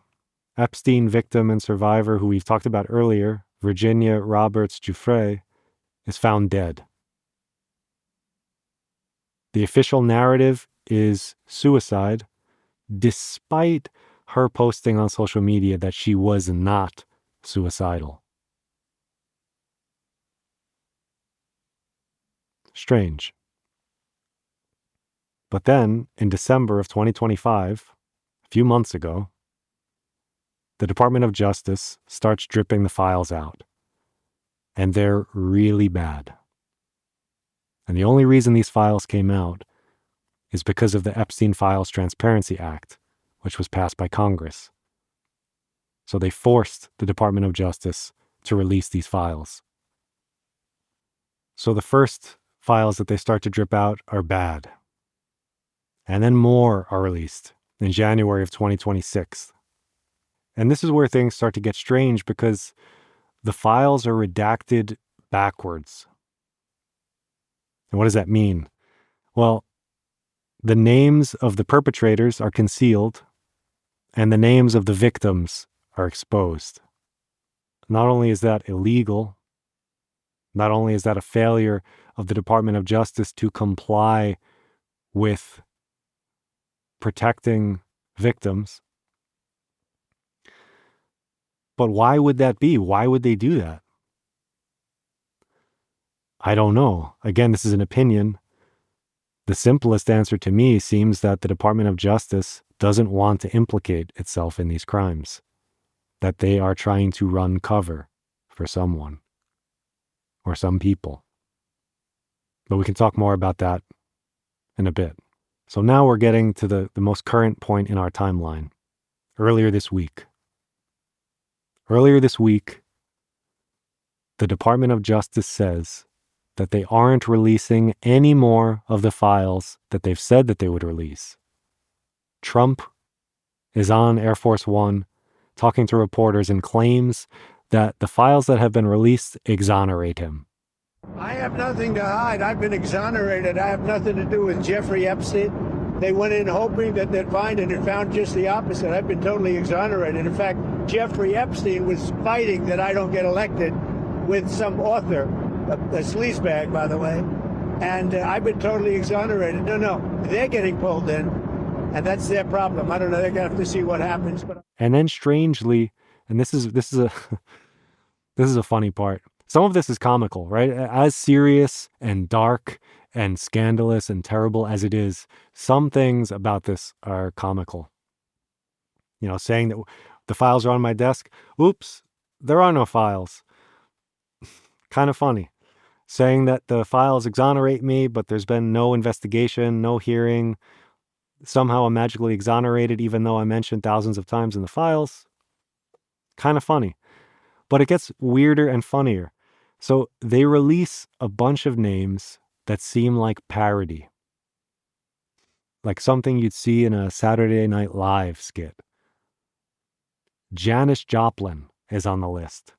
[SPEAKER 5] Epstein victim and survivor, who we've talked about earlier, Virginia Roberts Giuffre, is found dead. The official narrative is suicide, despite her posting on social media that she was not suicidal. Strange. But then, in December of 2025, a few months ago, the Department of Justice starts dripping the files out. And they're really bad. And the only reason these files came out is because of the Epstein Files Transparency Act, which was passed by Congress. So they forced the Department of Justice to release these files. So the first files that they start to drip out are bad. And then more are released in January of 2026. And this is where things start to get strange because the files are redacted backwards. And what does that mean? Well, the names of the perpetrators are concealed and the names of the victims are exposed. Not only is that illegal, not only is that a failure of the Department of Justice to comply with protecting victims, but why would that be? Why would they do that? I don't know. Again, this is an opinion. The simplest answer to me seems that the Department of Justice doesn't want to implicate itself in these crimes, that they are trying to run cover for someone or some people. But we can talk more about that in a bit. So now we're getting to the most current point in our timeline. Earlier this week, the Department of Justice says that they aren't releasing any more of the files that they've said that they would release. Trump is on Air Force One talking to reporters and claims that the files that have been released exonerate him.
[SPEAKER 13] I have nothing to hide. I've been exonerated. I have nothing to do with Jeffrey Epstein. They went in hoping that they'd find it and found just the opposite. I've been totally exonerated. In fact, Jeffrey Epstein was fighting that I don't get elected with some author, a sleazebag, by the way. And I've been totally exonerated. No, they're getting pulled in, and that's their problem. I don't know. They're going to have to see what happens. But
[SPEAKER 5] And then strangely, and this is a this is a funny part. Some of this is comical, right? As serious and dark and scandalous and terrible as it is, some things about this are comical. You know, saying that the files are on my desk. Oops, there are no files. Kind of funny. Saying that the files exonerate me, but there's been no investigation, no hearing. Somehow I'm magically exonerated, even though I mentioned thousands of times in the files. Kind of funny. But it gets weirder and funnier. So they release a bunch of names that seem like parody. Like something you'd see in a Saturday Night Live skit. Janis Joplin is on the list.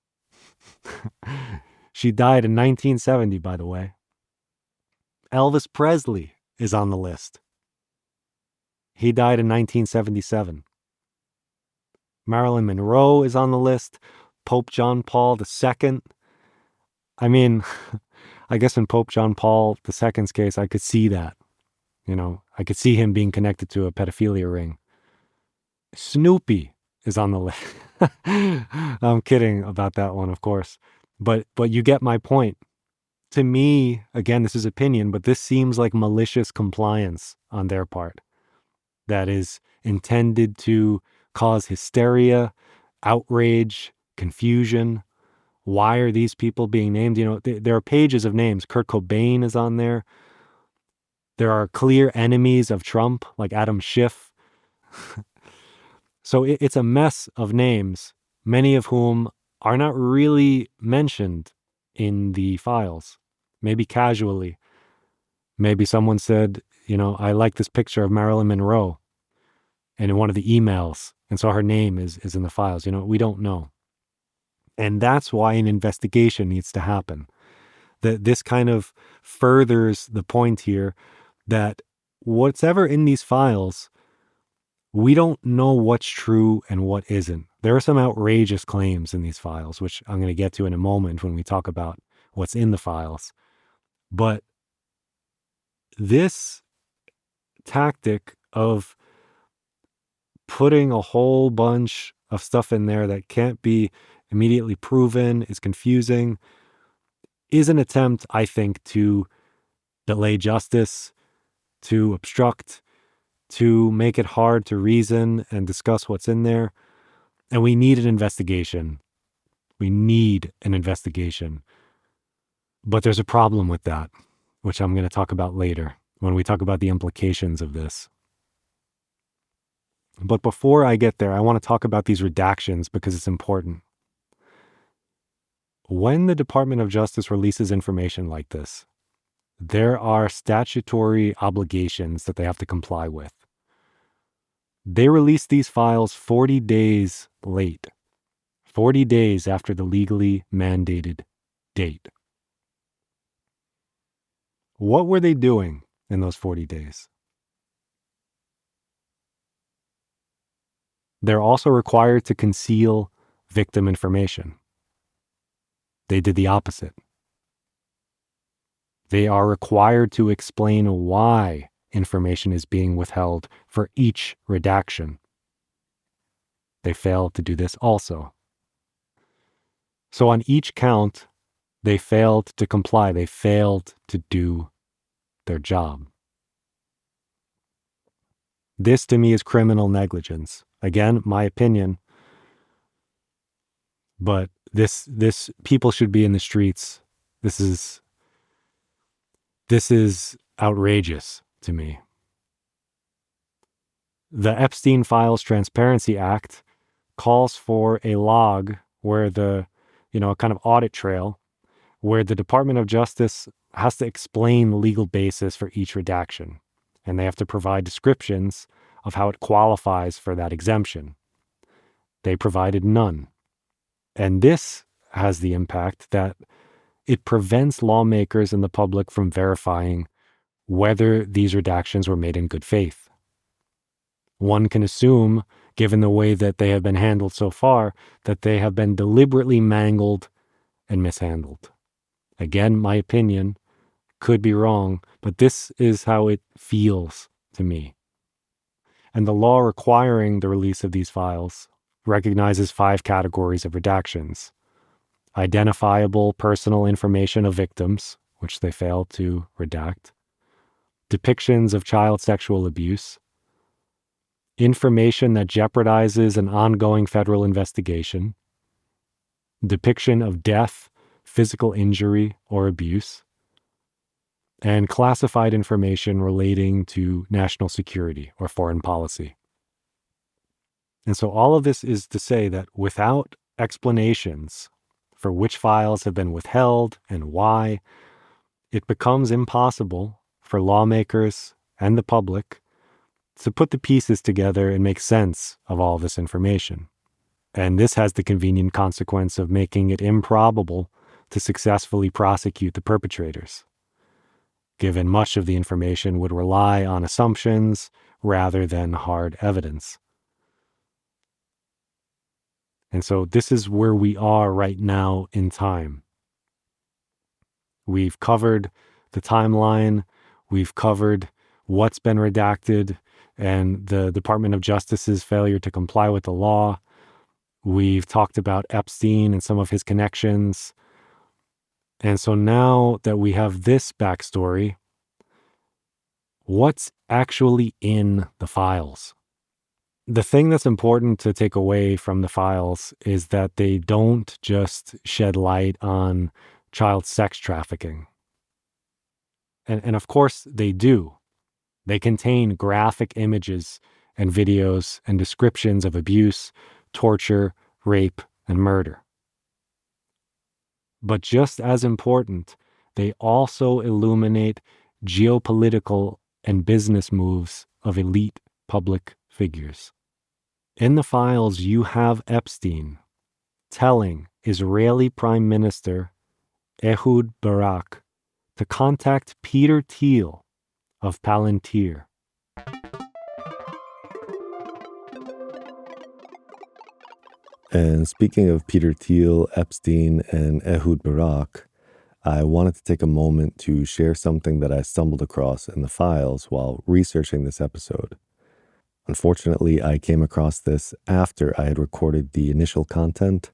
[SPEAKER 5] She died in 1970, by the way. Elvis Presley is on the list. He died in 1977. Marilyn Monroe is on the list. Pope John Paul II. I mean, I guess in Pope John Paul II's case, I could see that. I could see him being connected to a pedophilia ring. Snoopy is on the list. I'm kidding about that one, of course. But you get my point. To me, again, this is opinion, but this seems like malicious compliance on their part that is intended to cause hysteria, outrage, confusion. Why are these people being named? There are pages of names. Kurt Cobain is on there. There are clear enemies of Trump, like Adam Schiff. So it's a mess of names, many of whom are not really mentioned in the files. Maybe casually. Maybe someone said, I like this picture of Marilyn Monroe, and in one of the emails, and so her name is in the files. We don't know. And that's why an investigation needs to happen. This kind of furthers the point here that whatever in these files, we don't know what's true and what isn't. There are some outrageous claims in these files, which I'm going to get to in a moment when we talk about what's in the files. But this tactic of putting a whole bunch of stuff in there that can't be immediately proven, is confusing, is an attempt, I think, to delay justice, to obstruct, to make it hard to reason and discuss what's in there. And we need an investigation. We need an investigation. But there's a problem with that, which I'm going to talk about later when we talk about the implications of this. But before I get there, I want to talk about these redactions because it's important. When the Department of Justice releases information like this, there are statutory obligations that they have to comply with. They release these files 40 days late, 40 days after the legally mandated date. What were they doing in those 40 days? They're also required to conceal victim information. They did the opposite. They are required to explain why information is being withheld for each redaction. They failed to do this also. So on each count, they failed to comply. They failed to do their job. This to me is criminal negligence. Again, my opinion. But this people should be in the streets. This is outrageous to me. The Epstein Files Transparency Act calls for a log where a kind of audit trail where the Department of Justice has to explain the legal basis for each redaction. And they have to provide descriptions of how it qualifies for that exemption. They provided none. And this has the impact that it prevents lawmakers and the public from verifying whether these redactions were made in good faith. One can assume, given the way that they have been handled so far, that they have been deliberately mangled and mishandled. Again, my opinion could be wrong, but this is how it feels to me. And the law requiring the release of these files recognizes 5 categories of redactions: identifiable personal information of victims, which they failed to redact; depictions of child sexual abuse; information that jeopardizes an ongoing federal investigation; depiction of death, physical injury, or abuse; and classified information relating to national security or foreign policy. And so all of this is to say that without explanations for which files have been withheld and why, it becomes impossible for lawmakers and the public to put the pieces together and make sense of all this information. And this has the convenient consequence of making it improbable to successfully prosecute the perpetrators, given much of the information would rely on assumptions rather than hard evidence. And so this is where we are right now in time. We've covered the timeline, we've covered what's been redacted and the Department of Justice's failure to comply with the law. We've talked about Epstein and some of his connections. And so now that we have this backstory, what's actually in the files? The thing that's important to take away from the files is that they don't just shed light on child sex trafficking. And of course they do. They contain graphic images and videos and descriptions of abuse, torture, rape, and murder. But just as important, they also illuminate geopolitical and business moves of elite public figures. In the files, you have Epstein telling Israeli Prime Minister Ehud Barak to contact Peter Thiel of Palantir. And speaking of Peter Thiel, Epstein, and Ehud Barak, I wanted to take a moment to share something that I stumbled across in the files while researching this episode. Unfortunately, I came across this after I had recorded the initial content,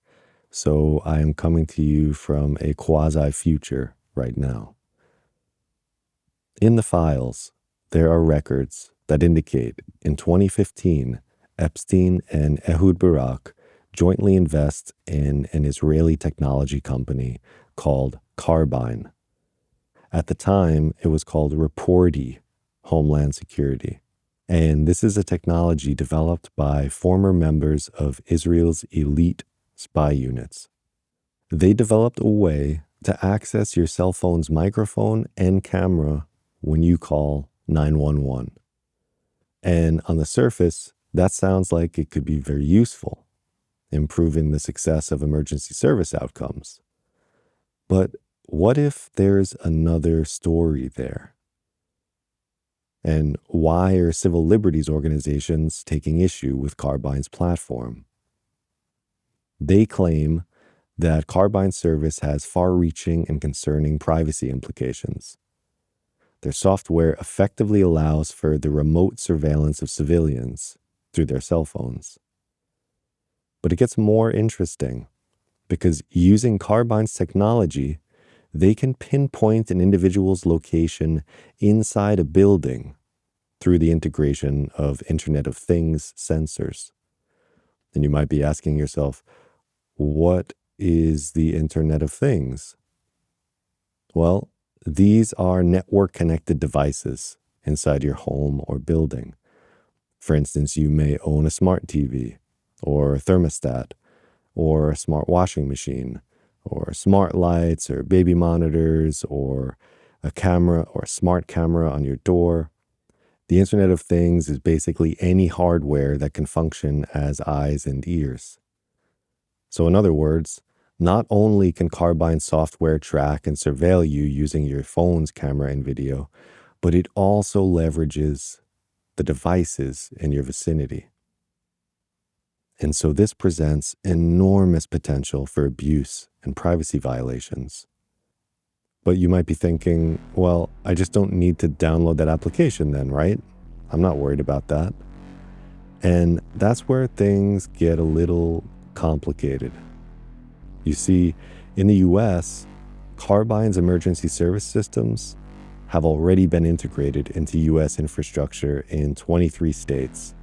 [SPEAKER 5] so I am coming to you from a quasi-future right now. In the files, there are records that indicate in 2015, Epstein and Ehud Barak jointly invest in an Israeli technology company called Carbine. At the time, it was called Reporty Homeland Security. And this is a technology developed by former members of Israel's elite spy units. They developed a way to access your cell phone's microphone and camera when you call 911. And on the surface, that sounds like it could be very useful, improving the success of emergency service outcomes. But what if there's another story there? And why are civil liberties organizations taking issue with Carbine's platform? They claim that Carbine's service has far-reaching and concerning privacy implications. Their software effectively allows for the remote surveillance of civilians through their cell phones. But it gets more interesting because using Carbine's technology, they can pinpoint an individual's location inside a building through the integration of Internet of Things sensors. And you might be asking yourself, what is the Internet of Things? Well, these are network-connected devices inside your home or building. For instance, you may own a smart TV, or a thermostat, or a smart washing machine, or smart lights, or baby monitors, or a camera or a smart camera on your door. The Internet of Things is basically any hardware that can function as eyes and ears. So in other words, not only can Carbine software track and surveil you using your phone's camera and video, but it also leverages the devices in your vicinity. And so this presents enormous potential for abuse and privacy violations. But you might be thinking, well, I just don't need to download that application then, right? I'm not worried about that. And that's where things get a little complicated. You see, in the US, Carbine's emergency service systems have already been integrated into US infrastructure in 23 states.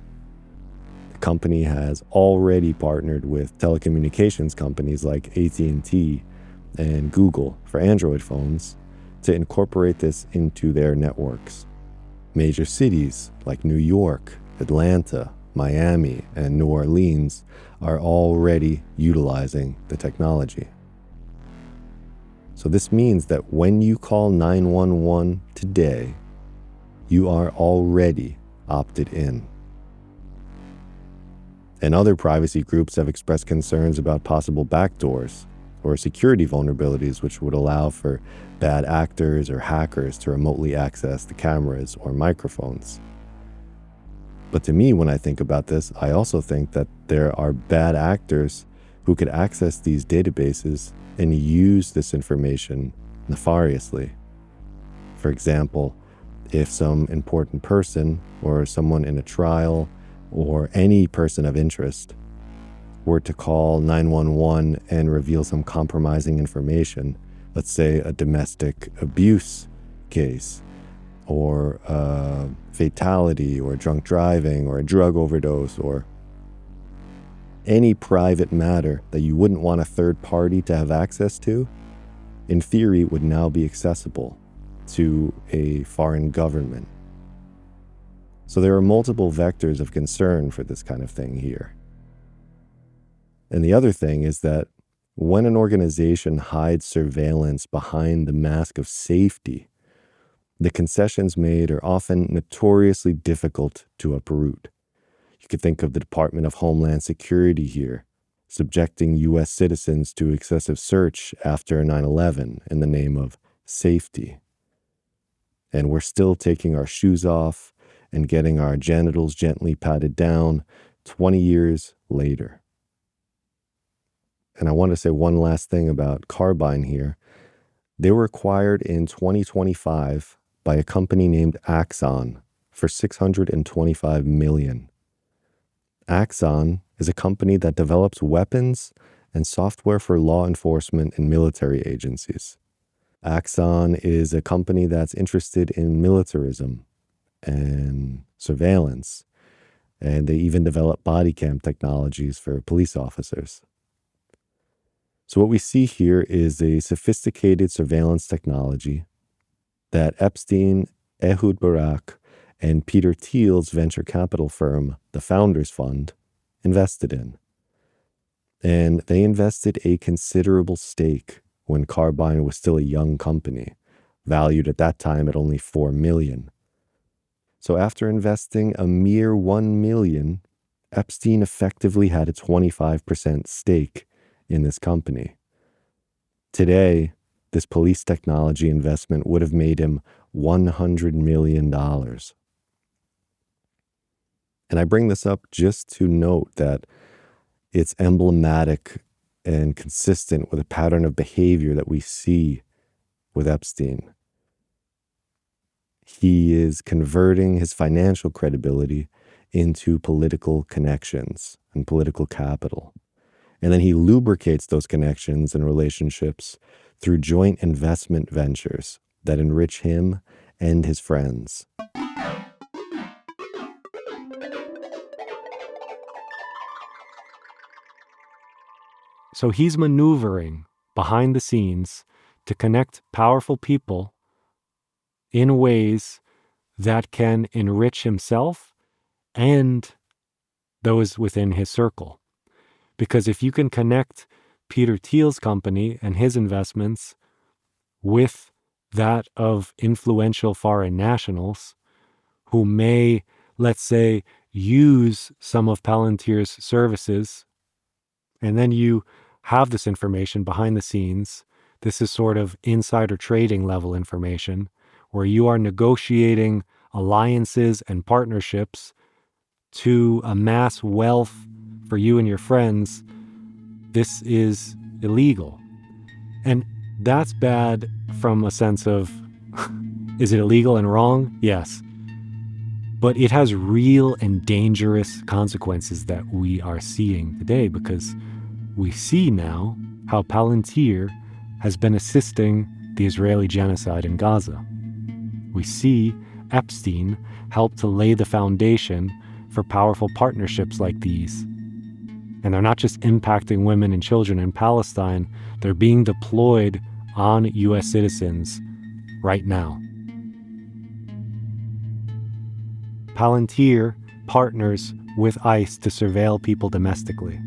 [SPEAKER 5] The company has already partnered with telecommunications companies like AT&T and Google for Android phones to incorporate this into their networks. Major cities like New York, Atlanta, Miami, and New Orleans are already utilizing the technology. So this means that when you call 911 today, you are already opted in. And other privacy groups have expressed concerns about possible backdoors or security vulnerabilities which would allow for bad actors or hackers to remotely access the cameras or microphones. But to me, when I think about this, I also think that there are bad actors who could access these databases and use this information nefariously. For example, if some important person or someone in a trial or any person of interest were to call 911 and reveal some compromising information, let's say a domestic abuse case, or a fatality, or drunk driving, or a drug overdose, or any private matter that you wouldn't want a third party to have access to, in theory would now be accessible to a foreign government. So there are multiple vectors of concern for this kind of thing here. And the other thing is that when an organization hides surveillance behind the mask of safety, the concessions made are often notoriously difficult to uproot. You could think of the Department of Homeland Security here, subjecting U.S. citizens to excessive search after 9/11 in the name of safety. And we're still taking our shoes off and getting our genitals gently patted down 20 years later. And I want to say one last thing about Carbine here. They were acquired in 2025 by a company named Axon for $625 million. Axon is a company that develops weapons and software for law enforcement and military agencies. Axon is a company that's interested in militarism and surveillance, and they even develop body cam technologies for police officers. So what we see here is a sophisticated surveillance technology that Epstein, Ehud Barak, and Peter Thiel's venture capital firm, the Founders Fund, invested in. And they invested a considerable stake when Carbine was still a young company, valued at that time at only $4 million. So after investing a mere $1 million, Epstein effectively had a 25% stake in this company. Today, this police technology investment would have made him $100 million. And I bring this up just to note that it's emblematic and consistent with a pattern of behavior that we see with Epstein. He is converting his financial credibility into political connections and political capital. And then he lubricates those connections and relationships through joint investment ventures that enrich him and his friends. So he's maneuvering behind the scenes to connect powerful people in ways that can enrich himself and those within his circle. Because if you can connect Peter Thiel's company and his investments with that of influential foreign nationals who may, let's say, use some of Palantir's services, and then you have this information behind the scenes, this is sort of insider trading level information, where you are negotiating alliances and partnerships to amass wealth for you and your friends. This is illegal. And that's bad from a sense of, is it illegal and wrong? Yes. But it has real and dangerous consequences that we are seeing today, because we see now how Palantir has been assisting the Israeli genocide in Gaza. We see Epstein help to lay the foundation for powerful partnerships like these. And they're not just impacting women and children in Palestine, they're being deployed on U.S. citizens right now. Palantir partners with ICE to surveil people domestically.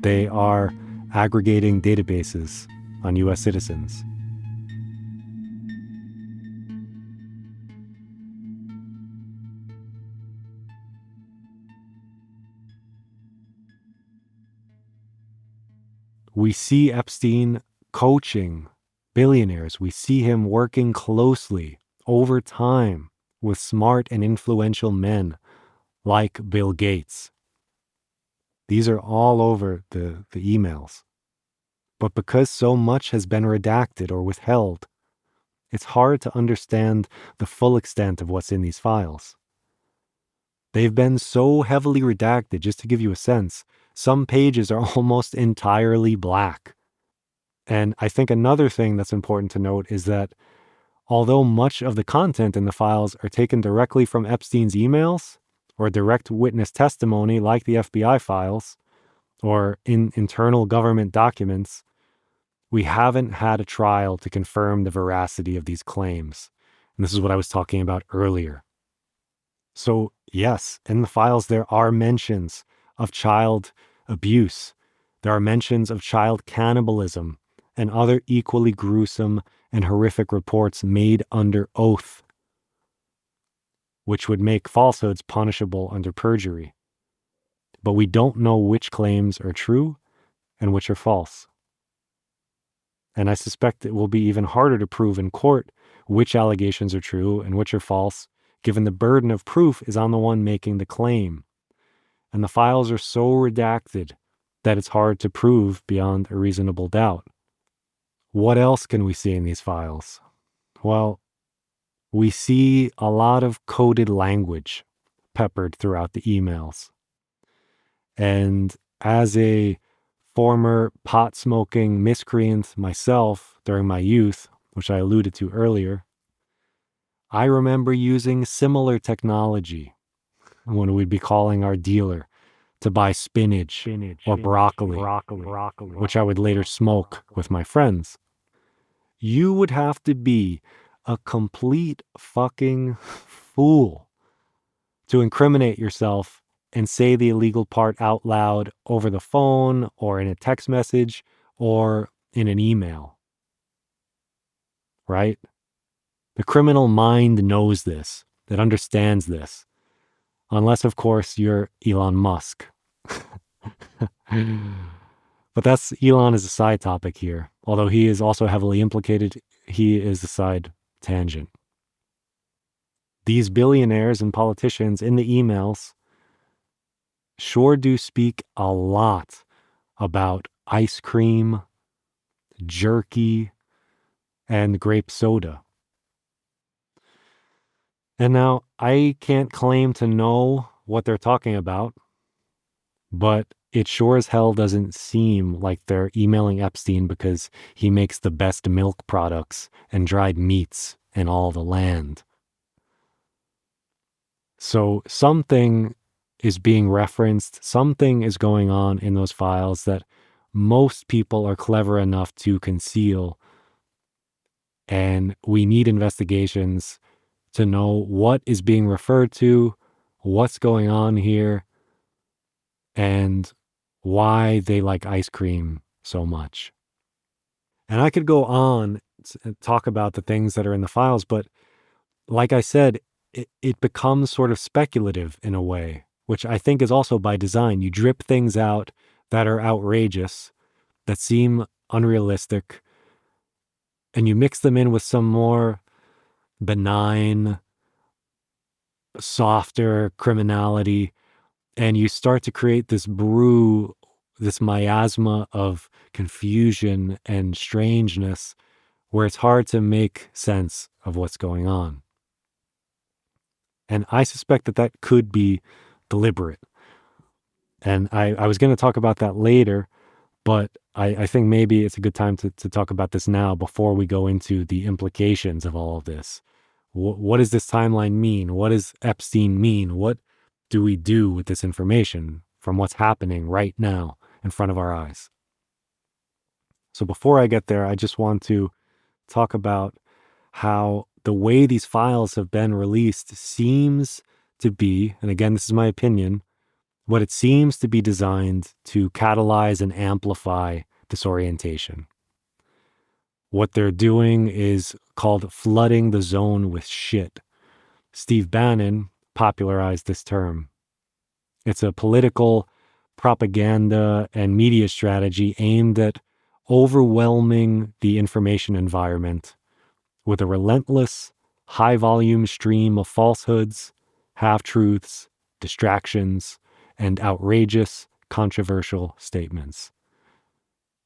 [SPEAKER 5] They are aggregating databases on U.S. citizens. We see Epstein coaching billionaires. We see him working closely over time with smart and influential men like Bill Gates. These are all over the emails. But because so much has been redacted or withheld, it's hard to understand the full extent of what's in these files. They've been so heavily redacted, just to give you a sense, some pages are almost entirely black. And I think another thing that's important to note is that although much of the content in the files are taken directly from Epstein's emails or direct witness testimony like the FBI files or in internal government documents, we haven't had a trial to confirm the veracity of these claims. And this is what I was talking about earlier. So yes, in the files there are mentions of child abuse. There are mentions of child cannibalism and other equally gruesome and horrific reports made under oath, which would make falsehoods punishable under perjury. But we don't know which claims are true and which are false. And I suspect it will be even harder to prove in court which allegations are true and which are false, given the burden of proof is on the one making the claim. And the files are so redacted that it's hard to prove beyond a reasonable doubt. What else can we see in these files? Well, we see a lot of coded language peppered throughout the emails. And as a former pot-smoking miscreant myself during my youth, which I alluded to earlier, I remember using similar technology when we'd be calling our dealer to buy spinach or broccoli, which I would later smoke with my friends. You would have to be a complete fucking fool to incriminate yourself and say the illegal part out loud over the phone or in a text message or in an email. Right? The criminal mind knows this, it understands this. Unless, of course, you're Elon Musk. But Elon is a side topic here. Although he is also heavily implicated, he is a side tangent. These billionaires and politicians in the emails sure do speak a lot about ice cream, jerky, and grape soda. And now, I can't claim to know what they're talking about, but it sure as hell doesn't seem like they're emailing Epstein because he makes the best milk products and dried meats in all the land. So something is being referenced, something is going on in those files that most people are clever enough to conceal. And we need investigations to know what is being referred to, what's going on here, and why they like ice cream so much. And I could go on and talk about the things that are in the files, but like I said, it becomes sort of speculative in a way, which I think is also by design. You drip things out that are outrageous, that seem unrealistic, and you mix them in with some more benign, softer criminality, and you start to create this brew, this miasma of confusion and strangeness where it's hard to make sense of what's going on. And I suspect that could be deliberate. And I was going to talk about that later, but I think maybe it's a good time to talk about this now before we go into the implications of all of this. What does this timeline mean? What does Epstein mean? What do we do with this information from what's happening right now in front of our eyes? So before I get there, I just want to talk about how the way these files have been released seems to be, and again, this is my opinion, what it seems to be designed to catalyze and amplify disorientation. What they're doing is called flooding the zone with shit. Steve Bannon popularized this term. It's a political propaganda and media strategy aimed at overwhelming the information environment with a relentless, high-volume stream of falsehoods, half-truths, distractions, and outrageous, controversial statements.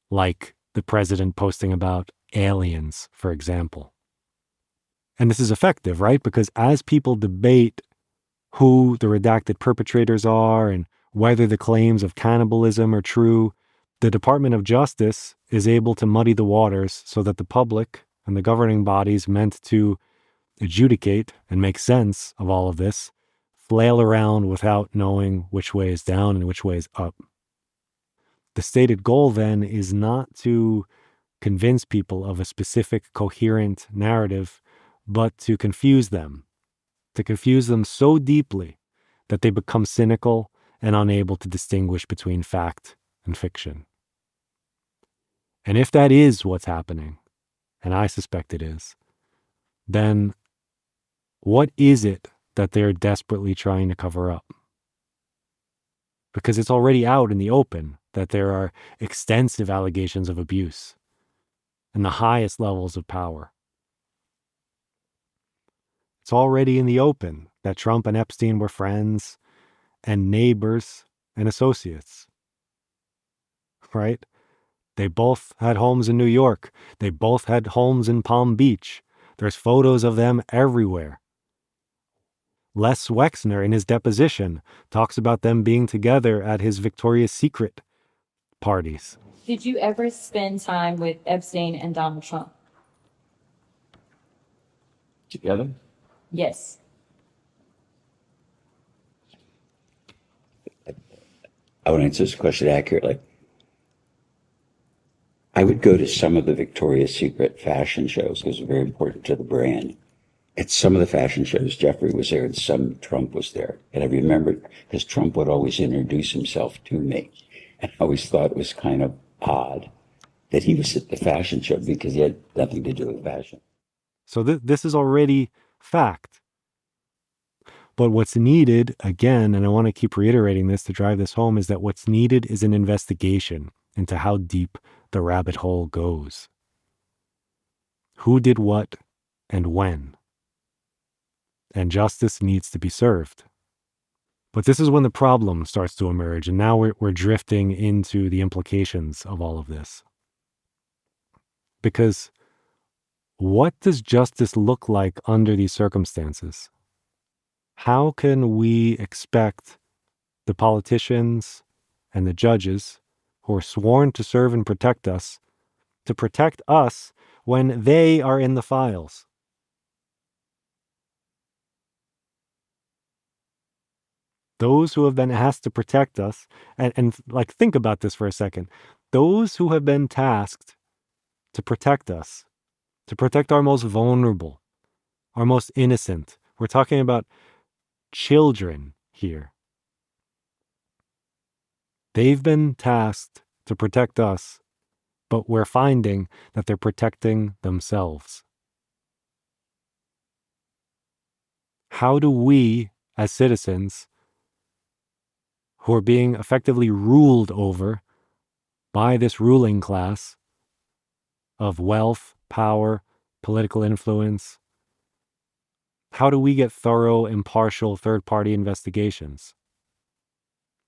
[SPEAKER 5] Like the president posting about aliens, for example. And this is effective, right? Because as people debate who the redacted perpetrators are and whether the claims of cannibalism are true, the Department of Justice is able to muddy the waters so that the public and the governing bodies meant to adjudicate and make sense of all of this flail around without knowing which way is down and which way is up. The stated goal then is not to convince people of a specific coherent narrative, but to confuse them so deeply that they become cynical and unable to distinguish between fact and fiction. And if that is what's happening, and I suspect it is, then what is it that they're desperately trying to cover up? Because it's already out in the open that there are extensive allegations of abuse and the highest levels of power. It's already in the open that Trump and Epstein were friends and neighbors and associates, right? They both had homes in New York. They both had homes in Palm Beach. There's photos of them everywhere. Les Wexner, in his deposition, talks about them being together at his Victoria's Secret parties.
[SPEAKER 14] Did you ever spend time with Epstein and Donald Trump?
[SPEAKER 9] Together?
[SPEAKER 14] Yes.
[SPEAKER 9] I would answer this question accurately. I would go to some of the Victoria's Secret fashion shows because it's very important to the brand. At some of the fashion shows, Jeffrey was there and some Trump was there. And I remembered because Trump would always introduce himself to me. And I always thought it was kind of odd that he was at the fashion show because he had nothing to do with fashion.
[SPEAKER 5] So this is already fact. But what's needed, again, and I want to keep reiterating this to drive this home, is that what's needed is an investigation into how deep the rabbit hole goes. Who did what and when? And justice needs to be served. But this is when the problem starts to emerge, and now we're drifting into the implications of all of this. Because what does justice look like under these circumstances? How can we expect the politicians and the judges who are sworn to serve and protect us to protect us when they are in the files? Those who have been asked to protect us, and like think about this for a second, those who have been tasked to protect us, to protect our most vulnerable, our most innocent. We're talking about children here. They've been tasked to protect us, but we're finding that they're protecting themselves. How do we, as citizens, who are being effectively ruled over by this ruling class of wealth, power, political influence, how do we get thorough, impartial, third-party investigations?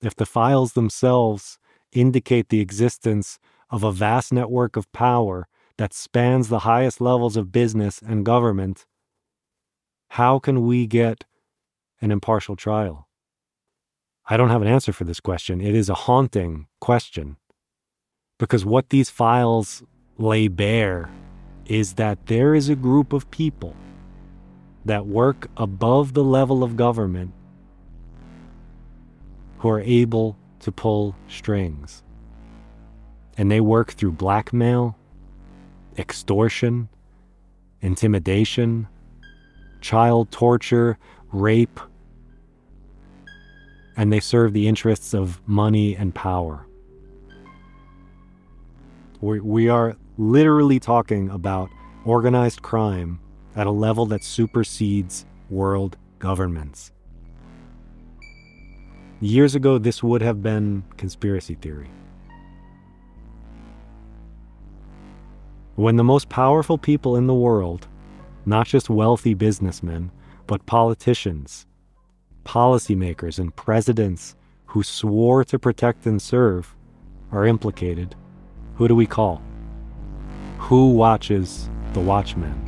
[SPEAKER 5] If the files themselves indicate the existence of a vast network of power that spans the highest levels of business and government, how can we get an impartial trial? I don't have an answer for this question. It is a haunting question. Because what these files lay bare is that there is a group of people that work above the level of government who are able to pull strings. And they work through blackmail, extortion, intimidation, child torture, rape, and they serve the interests of money and power. We are literally talking about organized crime at a level that supersedes world governments. Years ago, this would have been conspiracy theory. When the most powerful people in the world, not just wealthy businessmen, but politicians, policymakers, and presidents who swore to protect and serve are implicated, who do we call? Who watches the watchmen?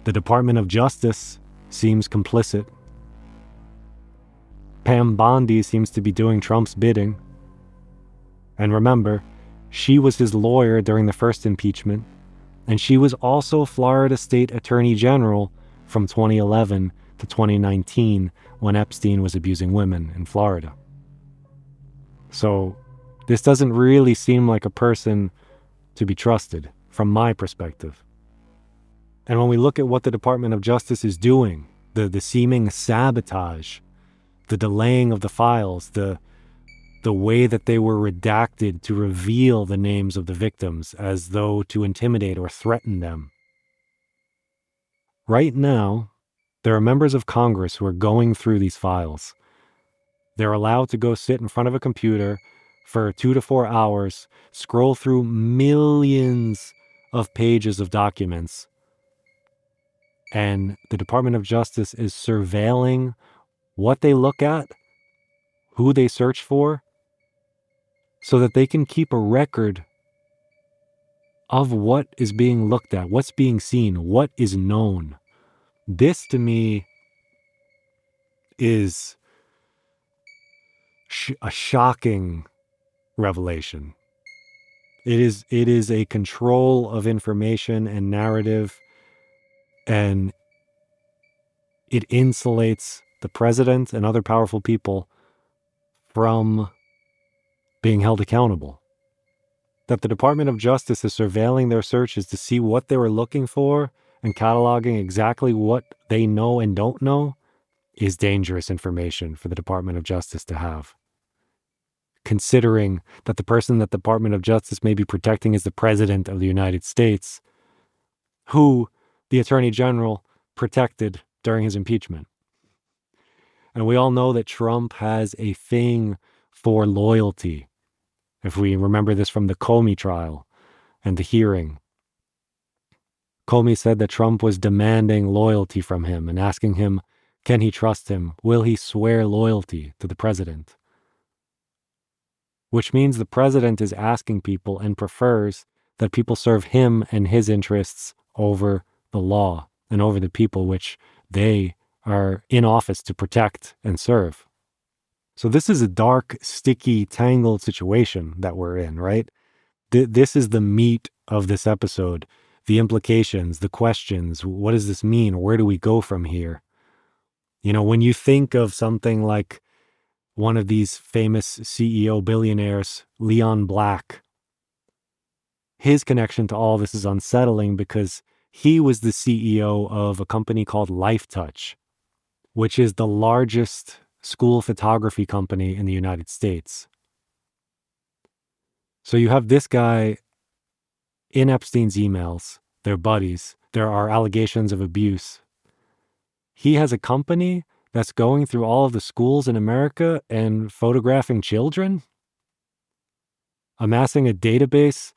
[SPEAKER 5] The Department of Justice seems complicit. Pam Bondi seems to be doing Trump's bidding. And remember, she was his lawyer during the first impeachment, and she was also Florida State Attorney General from 2011 to 2019 when Epstein was abusing women in Florida. So this doesn't really seem like a person to be trusted from my perspective. And when we look at what the Department of Justice is doing, the seeming sabotage, the delaying of the files, the way that they were redacted to reveal the names of the victims as though to intimidate or threaten them. Right now, there are members of Congress who are going through these files. They're allowed to go sit in front of a computer for 2 to 4 hours, scroll through millions of pages of documents, and the Department of Justice is surveilling what they look at, who they search for, so that they can keep a record of what is being looked at, what's being seen, what is known. This, to me, is a shocking revelation. It is a control of information and narrative, and it insulates the president and other powerful people from being held accountable. That the Department of Justice is surveilling their searches to see what they were looking for and cataloging exactly what they know and don't know is dangerous information for the Department of Justice to have. Considering that the person that the Department of Justice may be protecting is the President of the United States, who the Attorney General protected during his impeachment. And we all know that Trump has a thing for loyalty. If we remember this from the Comey trial and the hearing, Comey said that Trump was demanding loyalty from him and asking him, can he trust him? Will he swear loyalty to the president? Which means the president is asking people and prefers that people serve him and his interests over the law and over the people which they are in office to protect and serve. So this is a dark, sticky, tangled situation that we're in, right? This is the meat of this episode, the implications, the questions. What does this mean? Where do we go from here? You know, when you think of something like one of these famous CEO billionaires, Leon Black, his connection to all this is unsettling because he was the CEO of a company called LifeTouch, which is the largest school photography company in the United States. So you have this guy in Epstein's emails, they're buddies, there are allegations of abuse. He has a company that's going through all of the schools in America and photographing children, amassing a database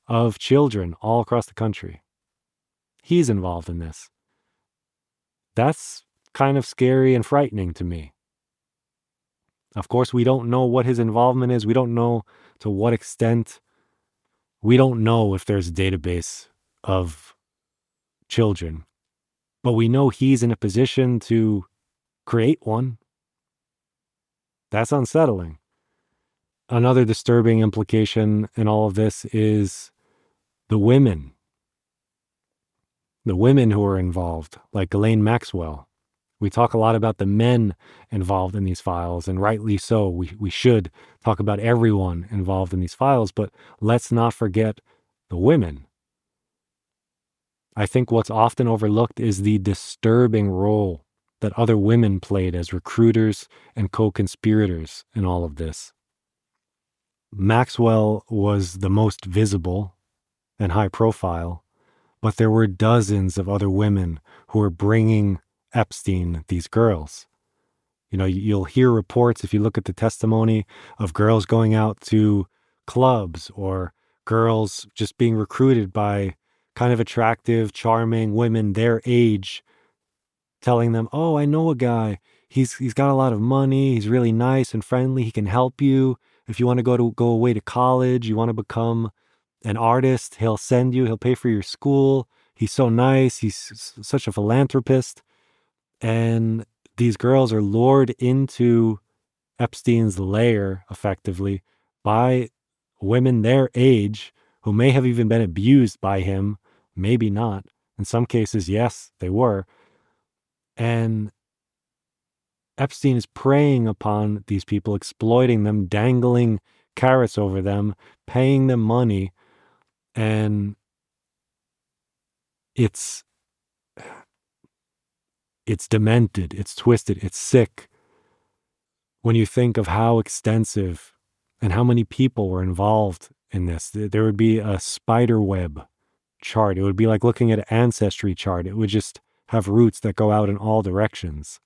[SPEAKER 5] of children all across the country. He's involved in this. That's kind of scary and frightening to me. Of course, we don't know what his involvement is. We don't know to what extent. We don't know if there's a database of children. But we know he's in a position to create one. That's unsettling. Another disturbing implication in all of this is the women. The women who are involved, like Ghislaine Maxwell. We talk a lot about the men involved in these files, and rightly so. We should talk about everyone involved in these files, but let's not forget the women. I think what's often overlooked is the disturbing role that other women played as recruiters and co-conspirators in all of this. Maxwell was the most visible. and high profile, but there were dozens of other women who were bringing Epstein these girls. You know, you'll hear reports, if you look at the testimony, of girls going out to clubs or girls just being recruited by kind of attractive, charming women their age, telling them, oh, I know a guy. He's got a lot of money. He's really nice and friendly. He can help you. If you want to go away to college, you want to become an artist, he'll send you, he'll pay for your school. He's so nice. He's such a philanthropist. And these girls are lured into Epstein's lair, effectively, by women their age who may have even been abused by him, maybe not. In some cases, yes, they were. And Epstein is preying upon these people, exploiting them, dangling carrots over them, paying them money. And it's demented, it's twisted, it's sick. When you think of how extensive and how many people were involved in this, there would be a spider web chart. It would be like looking at an ancestry chart. It would just have roots that go out in all directions.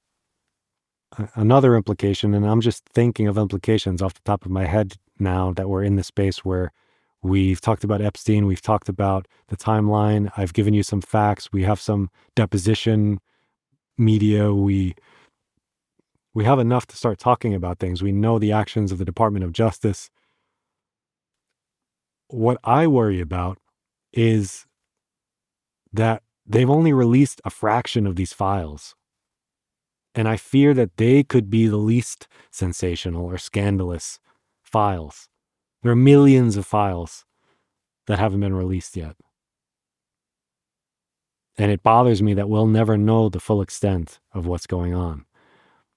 [SPEAKER 5] Another implication, and I'm just thinking of implications off the top of my head now that we're in the space where we've talked about Epstein, we've talked about the timeline, I've given you some facts, we have some deposition media, we have enough to start talking about things. We know the actions of the Department of Justice. What I worry about is that they've only released a fraction of these files. And I fear that they could be the least sensational or scandalous files. There are millions of files that haven't been released yet. And it bothers me that we'll never know the full extent of what's going on.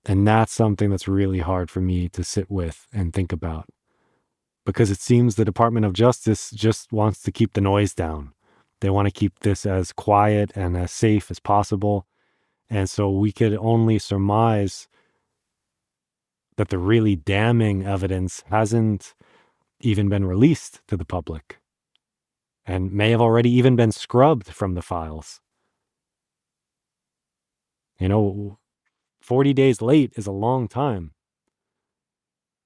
[SPEAKER 5] And that's something that's really hard for me to sit with and think about. Because it seems the Department of Justice just wants to keep the noise down. They want to keep this as quiet and as safe as possible. And so we could only surmise that the really damning evidence hasn't even been released to the public and may have already even been scrubbed from the files. You know, 40 days late is a long time.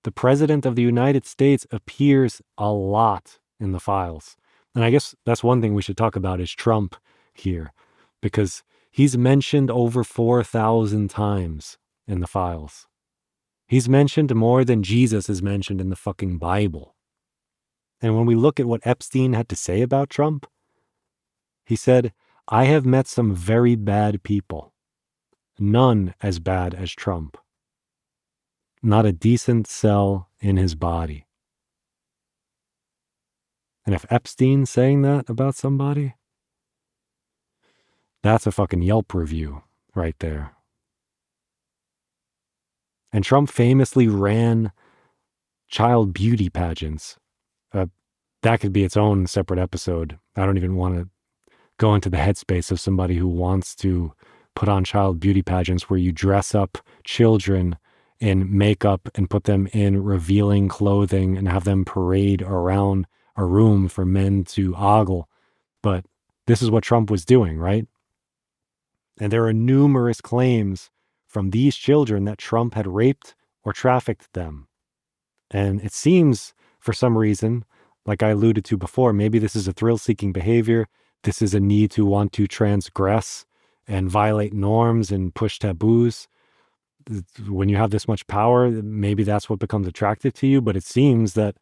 [SPEAKER 5] The President of the United States appears a lot in the files. And I guess that's one thing we should talk about is Trump here, because he's mentioned over 4,000 times in the files. He's mentioned more than Jesus is mentioned in the fucking Bible. And when we look at what Epstein had to say about Trump, he said, I have met some very bad people. None as bad as Trump. Not a decent cell in his body. And if Epstein's saying that about somebody, that's a fucking Yelp review right there. And Trump famously ran child beauty pageants. That could be its own separate episode. I don't even want to go into the headspace of somebody who wants to put on child beauty pageants where you dress up children in makeup and put them in revealing clothing and have them parade around a room for men to ogle. But this is what Trump was doing, right? And there are numerous claims from these children that Trump had raped or trafficked them. And it seems, for some reason, like I alluded to before, maybe this is a thrill-seeking behavior. This is a need to want to transgress and violate norms and push taboos. When you have this much power, maybe that's what becomes attractive to you. But it seems that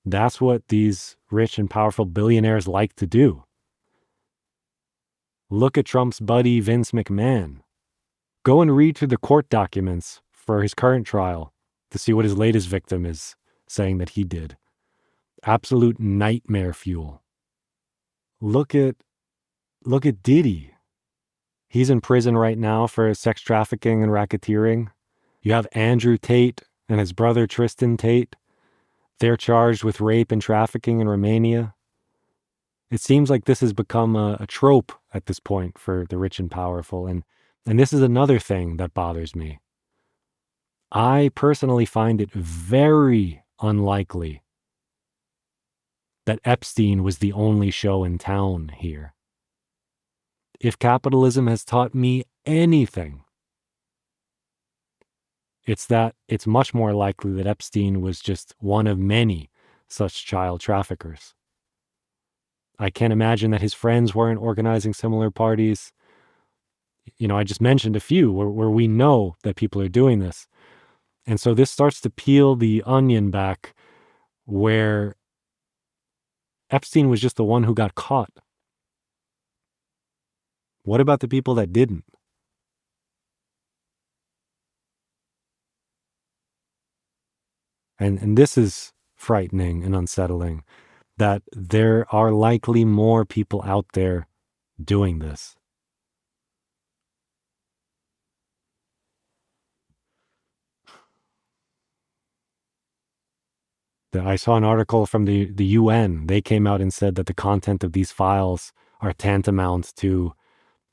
[SPEAKER 5] that's what these rich and powerful billionaires like to do. Look at Trump's buddy, Vince McMahon. Go and read through the court documents for his current trial to see what his latest victim is saying that he did. Absolute nightmare fuel. Look at Diddy. He's in prison right now for sex trafficking and racketeering. You have Andrew Tate and his brother Tristan Tate. They're charged with rape and trafficking in Romania. It seems like this has become a trope at this point for the rich and powerful. And this is another thing that bothers me. I personally find it very unlikely that Epstein was the only show in town here. If capitalism has taught me anything, it's that it's much more likely that Epstein was just one of many such child traffickers. I can't imagine that his friends weren't organizing similar parties. I just mentioned a few where we know that people are doing this. And so this starts to peel the onion back where Epstein was just the one who got caught. What about the people that didn't? And this is frightening and unsettling, that there are likely more people out there doing this. I saw an article from the UN. They came out and said that the content of these files are tantamount to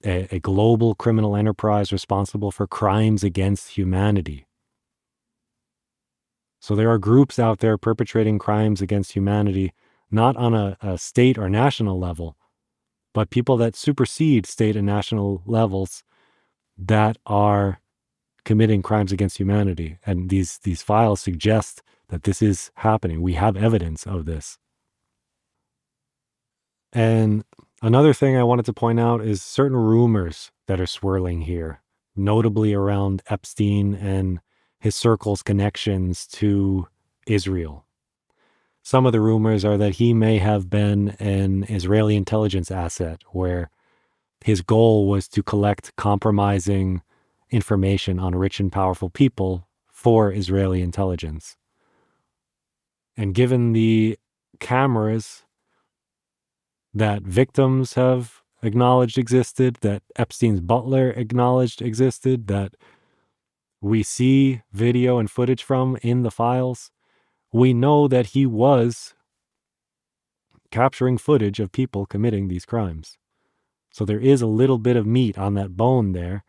[SPEAKER 5] a global criminal enterprise responsible for crimes against humanity. So there are groups out there perpetrating crimes against humanity, not on a state or national level, but people that supersede state and national levels that are committing crimes against humanity. And these files suggest that this is happening. We have evidence of this. And another thing I wanted to point out is certain rumors that are swirling here, notably around Epstein and his circle's connections to Israel. Some of the rumors are that he may have been an Israeli intelligence asset, where his goal was to collect compromising information on rich and powerful people for Israeli intelligence. And given the cameras that victims have acknowledged existed, that Epstein's butler acknowledged existed, that we see video and footage from in the files, we know that he was capturing footage of people committing these crimes. So there is a little bit of meat on that bone there,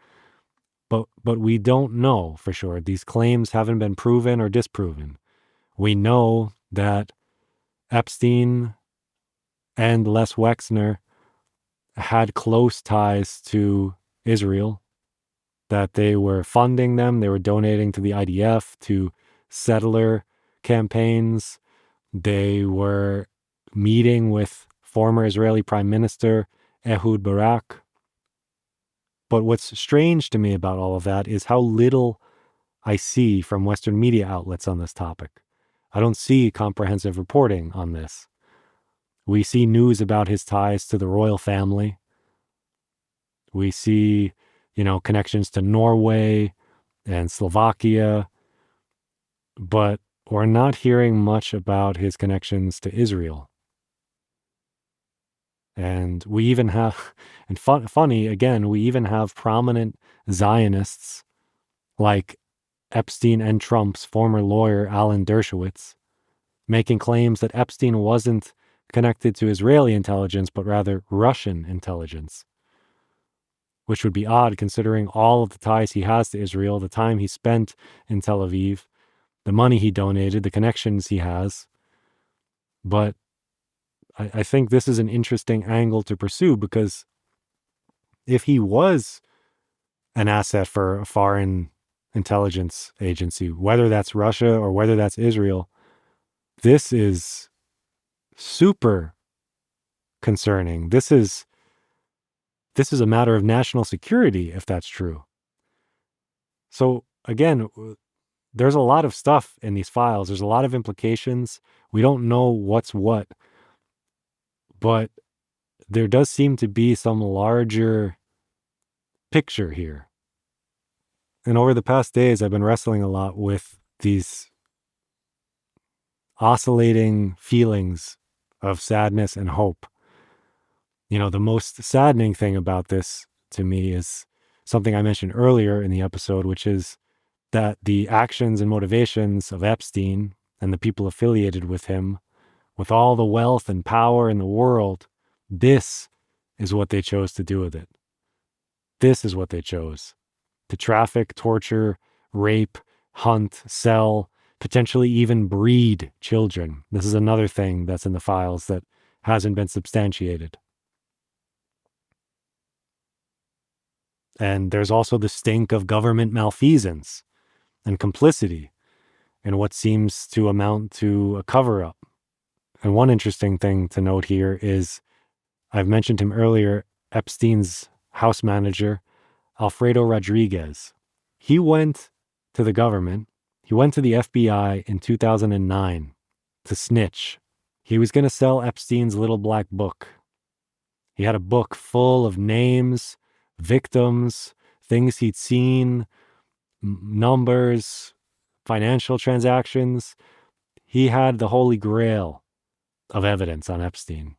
[SPEAKER 5] but we don't know for sure. These claims haven't been proven or disproven. We know that Epstein and Les Wexner had close ties to Israel, that they were funding them, they were donating to the IDF, to settler campaigns, they were meeting with former Israeli Prime Minister Ehud Barak. But what's strange to me about all of that is how little I see from Western media outlets on this topic. I don't see comprehensive reporting on this. We see news about his ties to the royal family. We see, connections to Norway and Slovakia, but we're not hearing much about his connections to Israel. And we even have, and funny again, we even have prominent Zionists like Epstein and Trump's former lawyer, Alan Dershowitz, making claims that Epstein wasn't connected to Israeli intelligence, but rather Russian intelligence, which would be odd considering all of the ties he has to Israel, the time he spent in Tel Aviv, the money he donated, the connections he has. But I think this is an interesting angle to pursue, because if he was an asset for a foreign intelligence agency, whether that's Russia or whether that's Israel, this is super concerning. This is a matter of national security, if that's true. So again, there's a lot of stuff in these files. There's a lot of implications. We don't know what's what, but there does seem to be some larger picture here. And over the past days, I've been wrestling a lot with these oscillating feelings of sadness and hope. The most saddening thing about this to me is something I mentioned earlier in the episode, which is that the actions and motivations of Epstein and the people affiliated with him, with all the wealth and power in the world, this is what they chose to do with it. This is what they chose: to traffic, torture, rape, hunt, sell, potentially even breed children. This is another thing that's in the files that hasn't been substantiated. And there's also the stink of government malfeasance and complicity in what seems to amount to a cover-up. And one interesting thing to note here is, I've mentioned him earlier, Epstein's house manager, Alfredo Rodriguez. He went to the government, he went to the FBI in 2009 to snitch. He was going to sell Epstein's little black book. He had a book full of names, victims, things he'd seen, numbers, financial transactions. He had the holy grail of evidence on Epstein.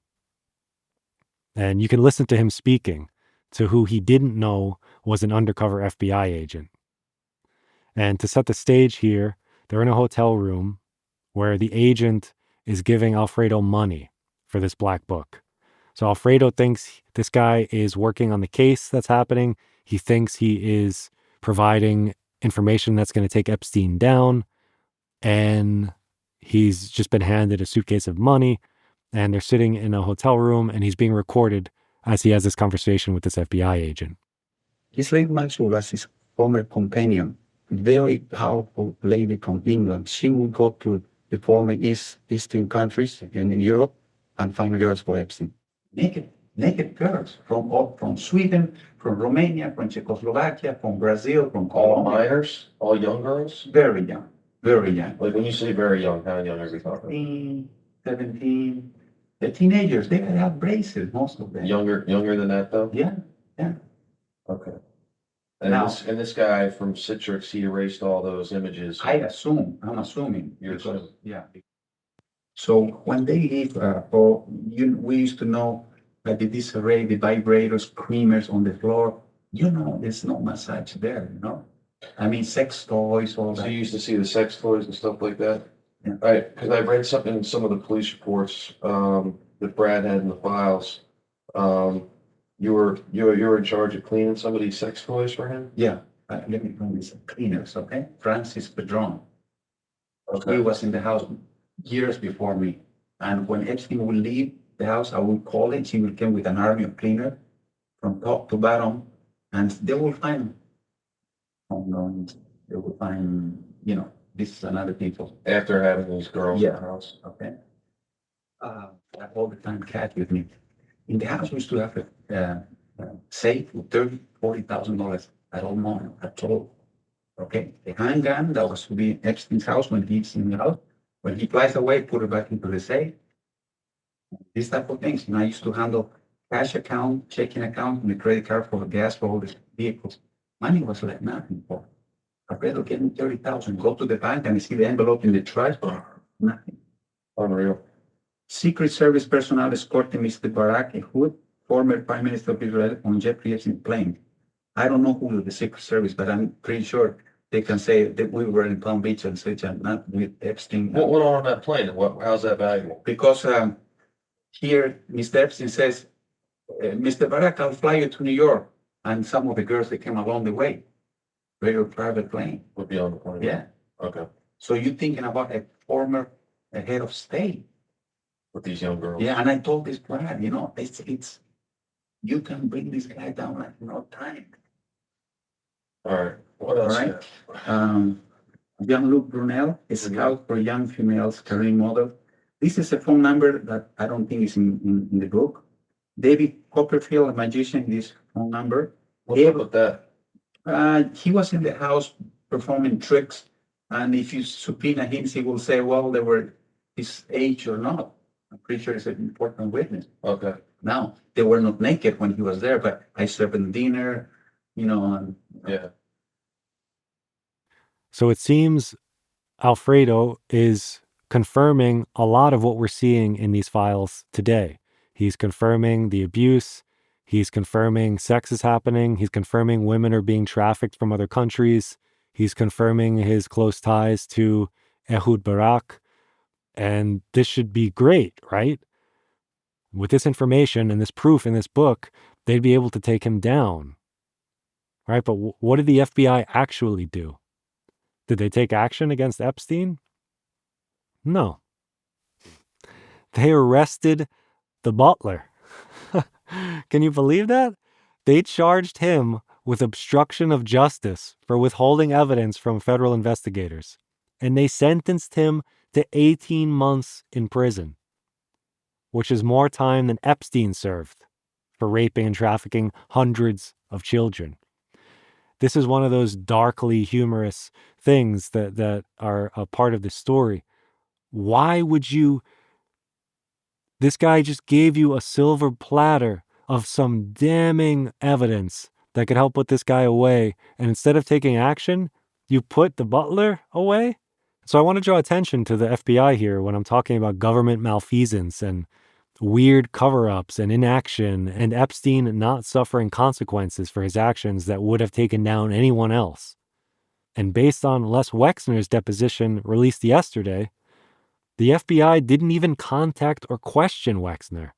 [SPEAKER 5] And you can listen to him speaking to who he didn't know was an undercover FBI agent. And to set the stage here, they're in a hotel room where the agent is giving Alfredo money for this black book. So Alfredo thinks this guy is working on the case that's happening. He thinks he is providing information that's going to take Epstein down. And he's just been handed a suitcase of money. And they're sitting in a hotel room and he's being recorded as he has this conversation with this FBI agent.
[SPEAKER 15] This lady Maxwell was his former companion, very powerful lady from England. She would go to the former Eastern countries and in Europe and find girls for Epstein. Naked girls from Sweden, from Romania, from Czechoslovakia, from Brazil, from
[SPEAKER 7] All
[SPEAKER 15] Colombia.
[SPEAKER 7] minors? All young girls?
[SPEAKER 15] Very young, very young.
[SPEAKER 7] Like when you say very young, how young are we talking?
[SPEAKER 15] 17. The teenagers, they would have braces, most of them.
[SPEAKER 7] Younger than that though?
[SPEAKER 15] Yeah.
[SPEAKER 7] Okay. And
[SPEAKER 15] Now-
[SPEAKER 7] this guy from Citrix, he erased all those images.
[SPEAKER 15] I'm assuming.
[SPEAKER 7] You're assuming.
[SPEAKER 15] Yeah. So when they leave, we used to know that the disarray, the vibrators, screamers on the floor, there's no massage there, I mean, sex toys, all
[SPEAKER 7] So
[SPEAKER 15] that.
[SPEAKER 7] you used to see the sex toys and stuff like that?
[SPEAKER 15] Yeah.
[SPEAKER 7] Because I've read something in some of the police reports that Brad had in the files. You were in charge of cleaning some of these sex toys for him?
[SPEAKER 15] Yeah, let me bring this cleaners, okay? Francis Pedron.
[SPEAKER 7] Okay.
[SPEAKER 15] He was in the house years before me. And when Epstein would leave the house, I would call him. She would come with an army of cleaners from top to bottom, and they will find condoms. They will find, this and other people.
[SPEAKER 7] After having these girls in
[SPEAKER 15] Yeah.
[SPEAKER 7] the house?
[SPEAKER 15] Okay. I have all the time cash with me. In the house, we used to have a safe with $40,000 at all moment, at all. Okay. The handgun that was to be in Epstein's house when he's in the house. When he flies away, put it back into the safe. These type of things. And I used to handle cash account, checking account, and the credit card for the gas for all the vehicles. Money was like nothing for. Alfredo, get me 30,000. Go to the bank and see the envelope in the trash. Nothing.
[SPEAKER 7] Unreal.
[SPEAKER 15] Secret Service personnel escorting Mr. Barak Ehud, former Prime Minister of Israel, on Jeffrey Epstein plane. I don't know who was the Secret Service, but I'm pretty sure they can say that we were in Palm Beach and such, and not with Epstein.
[SPEAKER 7] What went on that plane? How's that valuable?
[SPEAKER 15] Because here, Mr. Epstein says, Mr. Barak, I'll fly you to New York. And some of the girls, they came along the way. Very private plane.
[SPEAKER 7] Would be on the plane?
[SPEAKER 15] Yeah.
[SPEAKER 7] Okay.
[SPEAKER 15] So you're thinking about a former head of state.
[SPEAKER 7] With these young girls?
[SPEAKER 15] Yeah, and I told this Brad, it's you can bring this guy down like no time.
[SPEAKER 7] All right. What
[SPEAKER 15] All
[SPEAKER 7] else?
[SPEAKER 15] right. Jean-Luc Brunel, a scout for young females, career model. This is a phone number that I don't think is in the book. David Copperfield, a magician, this phone number.
[SPEAKER 7] What's up with that?
[SPEAKER 15] He was in the house performing tricks, and if you subpoena him, he will say, well, they were his age or not. I'm pretty sure it's an important witness.
[SPEAKER 7] Okay.
[SPEAKER 15] Now, they were not naked when he was there, but I served him dinner, and
[SPEAKER 7] Yeah.
[SPEAKER 5] So it seems Alfredo is confirming a lot of what we're seeing in these files today. He's confirming the abuse. He's confirming sex is happening. He's confirming women are being trafficked from other countries. He's confirming his close ties to Ehud Barak. And this should be great, right? With this information and this proof in this book, they'd be able to take him down. Right? But what did the FBI actually do? Did they take action against Epstein? No. They arrested the butler. Can you believe that? They charged him with obstruction of justice for withholding evidence from federal investigators, and they sentenced him to 18 months in prison, which is more time than Epstein served for raping and trafficking hundreds of children. This is one of those darkly humorous things that are a part of the story. Why would you... This guy just gave you a silver platter of some damning evidence that could help put this guy away. And instead of taking action, you put the butler away? So I want to draw attention to the FBI here when I'm talking about government malfeasance and weird cover-ups and inaction and Epstein not suffering consequences for his actions that would have taken down anyone else. And based on Les Wexner's deposition released yesterday, the FBI didn't even contact or question Wexner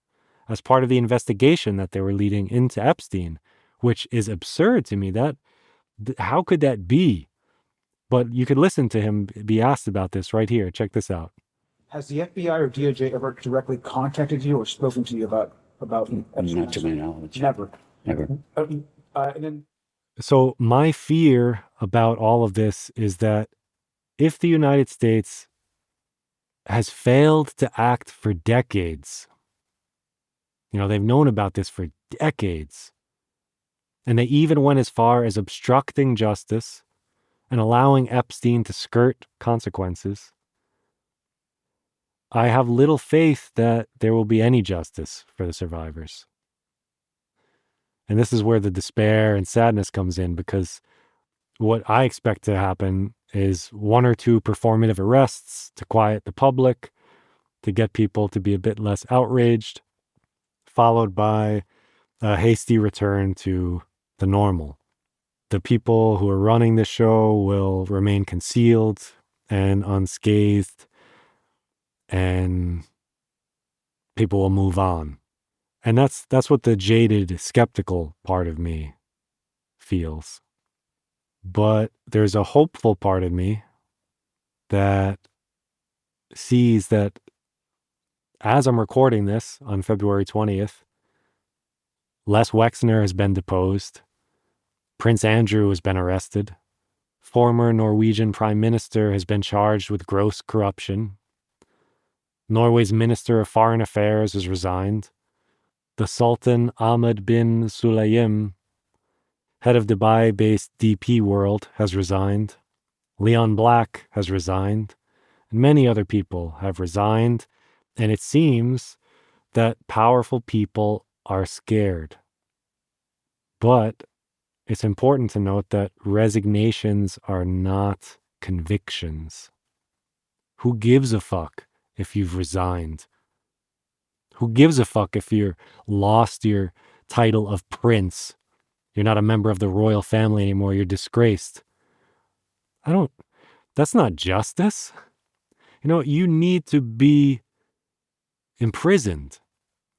[SPEAKER 5] as part of the investigation that they were leading into Epstein, which is absurd to me. How could that be? But you could listen to him be asked about this right here. Check this out.
[SPEAKER 16] Has the FBI or DOJ ever directly contacted you or spoken to you about
[SPEAKER 9] not to my knowledge.
[SPEAKER 16] Never.
[SPEAKER 9] Never.
[SPEAKER 5] So my fear about all of this is that if the United States has failed to act for decades, they've known about this for decades, and they even went as far as obstructing justice and allowing Epstein to skirt consequences, I have little faith that there will be any justice for the survivors. And this is where the despair and sadness comes in, because what I expect to happen is 1 or 2 performative arrests to quiet the public, to get people to be a bit less outraged, followed by a hasty return to the normal. The people who are running the show will remain concealed and unscathed, and people will move on. And that's what the jaded, skeptical part of me feels. But there's a hopeful part of me that sees that as I'm recording this on February 20th, Les Wexner has been deposed. Prince Andrew has been arrested. Former Norwegian Prime Minister has been charged with gross corruption. Norway's Minister of Foreign Affairs has resigned. The Sultan Ahmed bin Sulayem, head of Dubai-based DP World, has resigned. Leon Black has resigned. And many other people have resigned. And it seems that powerful people are scared. But it's important to note that resignations are not convictions. Who gives a fuck if you've resigned? Who gives a fuck if you're lost your title of prince? You're not a member of the royal family anymore. You're disgraced. That's not justice. You need to be imprisoned.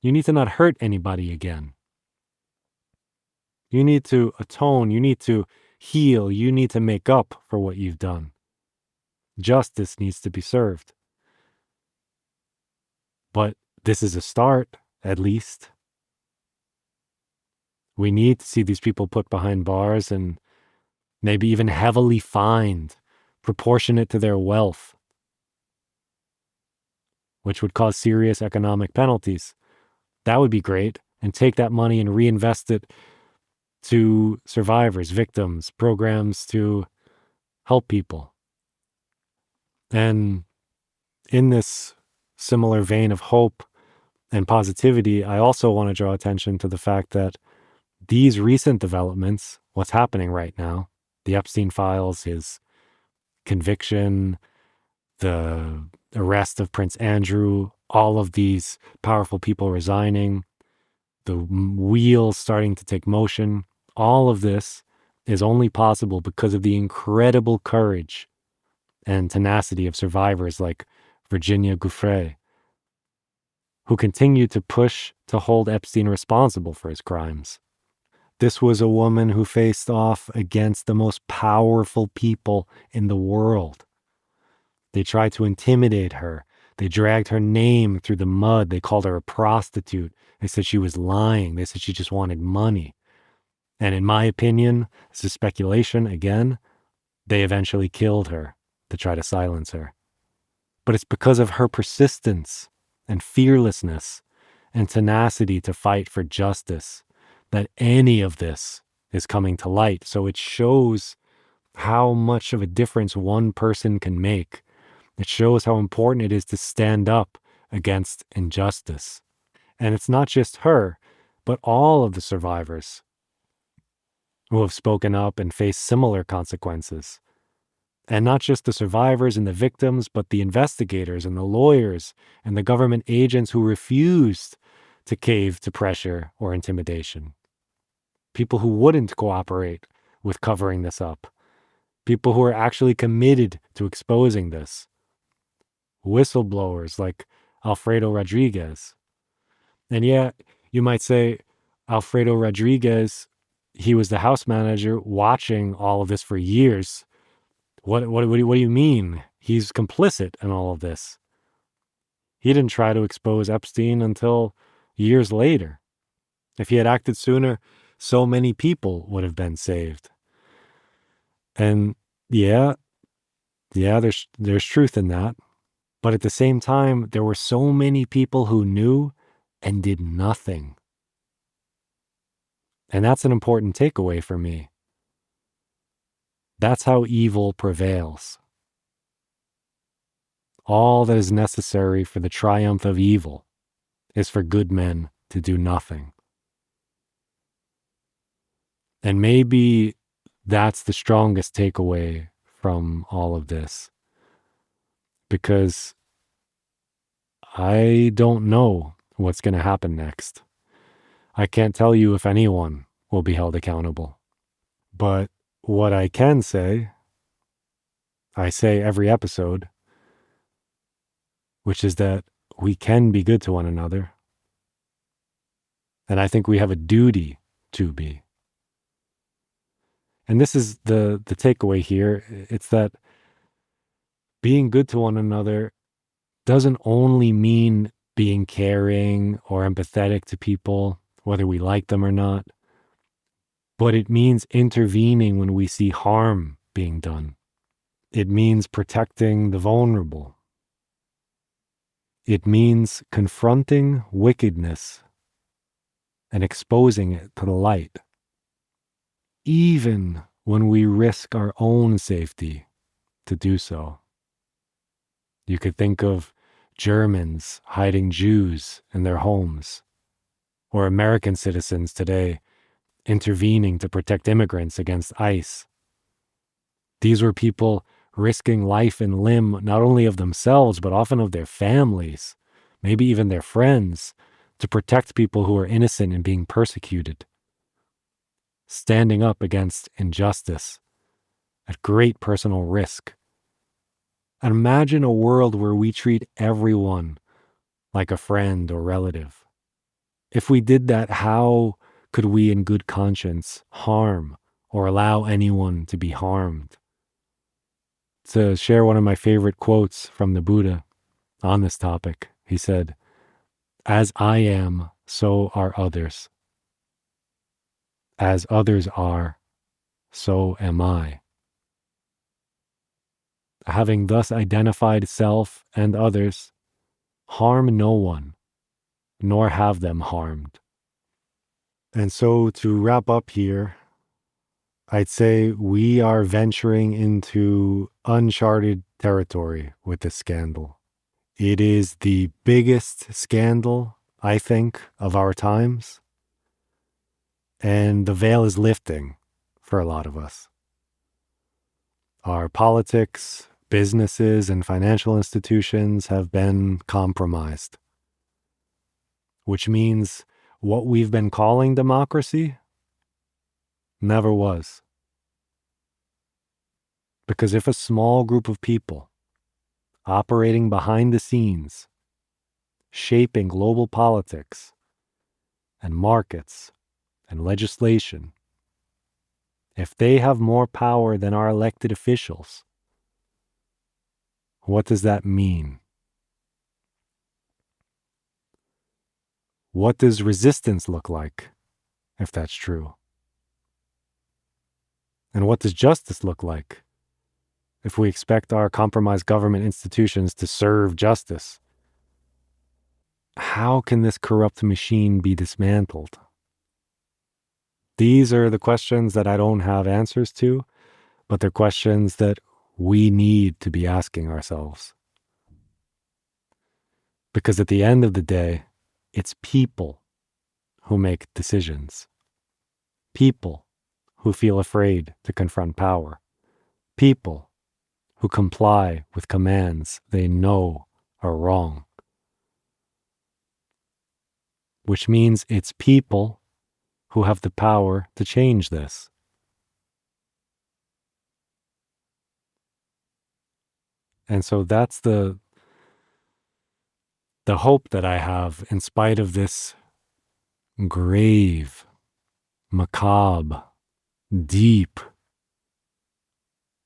[SPEAKER 5] You need to not hurt anybody again. You need to atone. You need to heal. You need to make up for what you've done. Justice needs to be served. But this is a start, at least. We need to see these people put behind bars and maybe even heavily fined, proportionate to their wealth, which would cause serious economic penalties. That would be great. And take that money and reinvest it to survivors, victims, programs to help people. And in this similar vein of hope and positivity, I also want to draw attention to the fact that these recent developments, what's happening right now, the Epstein files, his conviction, the arrest of Prince Andrew, all of these powerful people resigning, the wheels starting to take motion, all of this is only possible because of the incredible courage and tenacity of survivors like Virginia Giuffre, who continued to push to hold Epstein responsible for his crimes. This was a woman who faced off against the most powerful people in the world. They tried to intimidate her. They dragged her name through the mud. They called her a prostitute. They said she was lying. They said she just wanted money. And in my opinion, this is speculation again, they eventually killed her to try to silence her. But it's because of her persistence and fearlessness and tenacity to fight for justice that any of this is coming to light. So it shows how much of a difference one person can make. It shows how important it is to stand up against injustice. And it's not just her, but all of the survivors who have spoken up and faced similar consequences. And not just the survivors and the victims, but the investigators and the lawyers and the government agents who refused to cave to pressure or intimidation. People who wouldn't cooperate with covering this up. People who are actually committed to exposing this. Whistleblowers like Alfredo Rodriguez. And yeah, you might say, Alfredo Rodriguez, he was the house manager watching all of this for years. What do you mean? He's complicit in all of this. He didn't try to expose Epstein until years later. If he had acted sooner, so many people would have been saved. And yeah, there's truth in that. But at the same time, there were so many people who knew and did nothing. And that's an important takeaway for me. That's how evil prevails. All that is necessary for the triumph of evil is for good men to do nothing. And maybe that's the strongest takeaway from all of this. Because I don't know what's going to happen next. I can't tell you if anyone will be held accountable. But what I can say, I say every episode, which is that we can be good to one another. And I think we have a duty to be. And this is the takeaway here. It's that being good to one another doesn't only mean being caring or empathetic to people, whether we like them or not, but it means intervening when we see harm being done. It means protecting the vulnerable. It means confronting wickedness and exposing it to the light, even when we risk our own safety to do so. You could think of Germans hiding Jews in their homes, or American citizens today intervening to protect immigrants against ICE. These were people risking life and limb, not only of themselves, but often of their families, maybe even their friends, to protect people who are innocent and being persecuted. Standing up against injustice at great personal risk. And imagine a world where we treat everyone like a friend or relative. If we did that, how could we in good conscience harm or allow anyone to be harmed? To share one of my favorite quotes from the Buddha on this topic, he said, "As I am, so are others. As others are, so am I." Having thus identified self and others, harm no one, nor have them harmed. And so to wrap up here, I'd say we are venturing into uncharted territory with this scandal. It is the biggest scandal, I think, of our times. And the veil is lifting for a lot of us. Our politics, businesses, and financial institutions have been compromised, which means what we've been calling democracy never was. Because if a small group of people operating behind the scenes, shaping global politics and markets and legislation, if they have more power than our elected officials, What does that mean? What does resistance look like, if that's true? And what does justice look like, if we expect our compromised government institutions to serve justice? How can this corrupt machine be dismantled? These are the questions that I don't have answers to, but they're questions that we need to be asking ourselves. Because at the end of the day, it's people who make decisions. People who feel afraid to confront power. People who comply with commands they know are wrong. Which means it's people who have the power to change this. And so that's the hope that I have in spite of this grave, macabre, deep,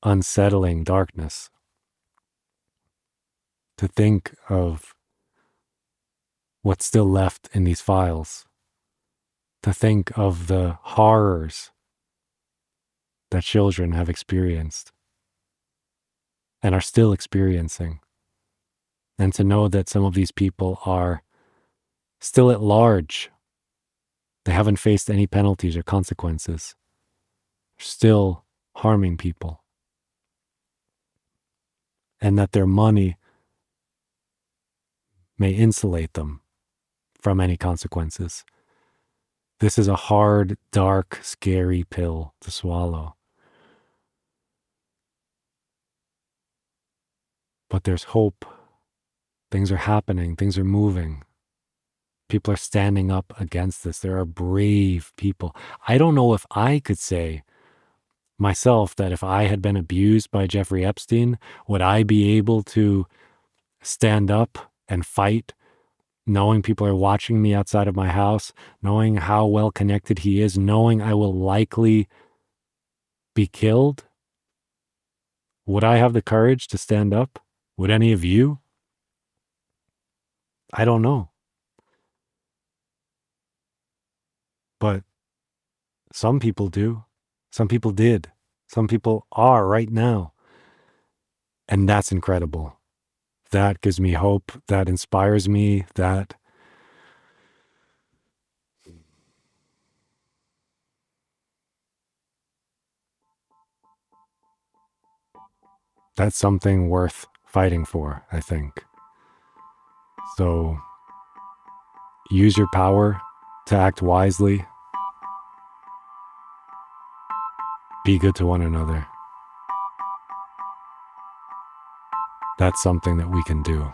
[SPEAKER 5] unsettling darkness. To think of what's still left in these files. To think of the horrors that children have experienced and are still experiencing. And to know that some of these people are still at large. They haven't faced any penalties or consequences. They're still harming people. And that their money may insulate them from any consequences. This is a hard, dark, scary pill to swallow. But there's hope. Things are happening. Things are moving. People are standing up against this. There are brave people. I don't know if I could say myself that if I had been abused by Jeffrey Epstein, would I be able to stand up and fight, knowing people are watching me outside of my house, knowing how well connected he is, knowing I will likely be killed? Would I have the courage to stand up? Would any of you? I don't know. But some people do. Some people did. Some people are right now. And that's incredible. That gives me hope. That inspires me. That's something worth fighting for, I think. So use your power to act wisely. Be good to one another. That's something that we can do.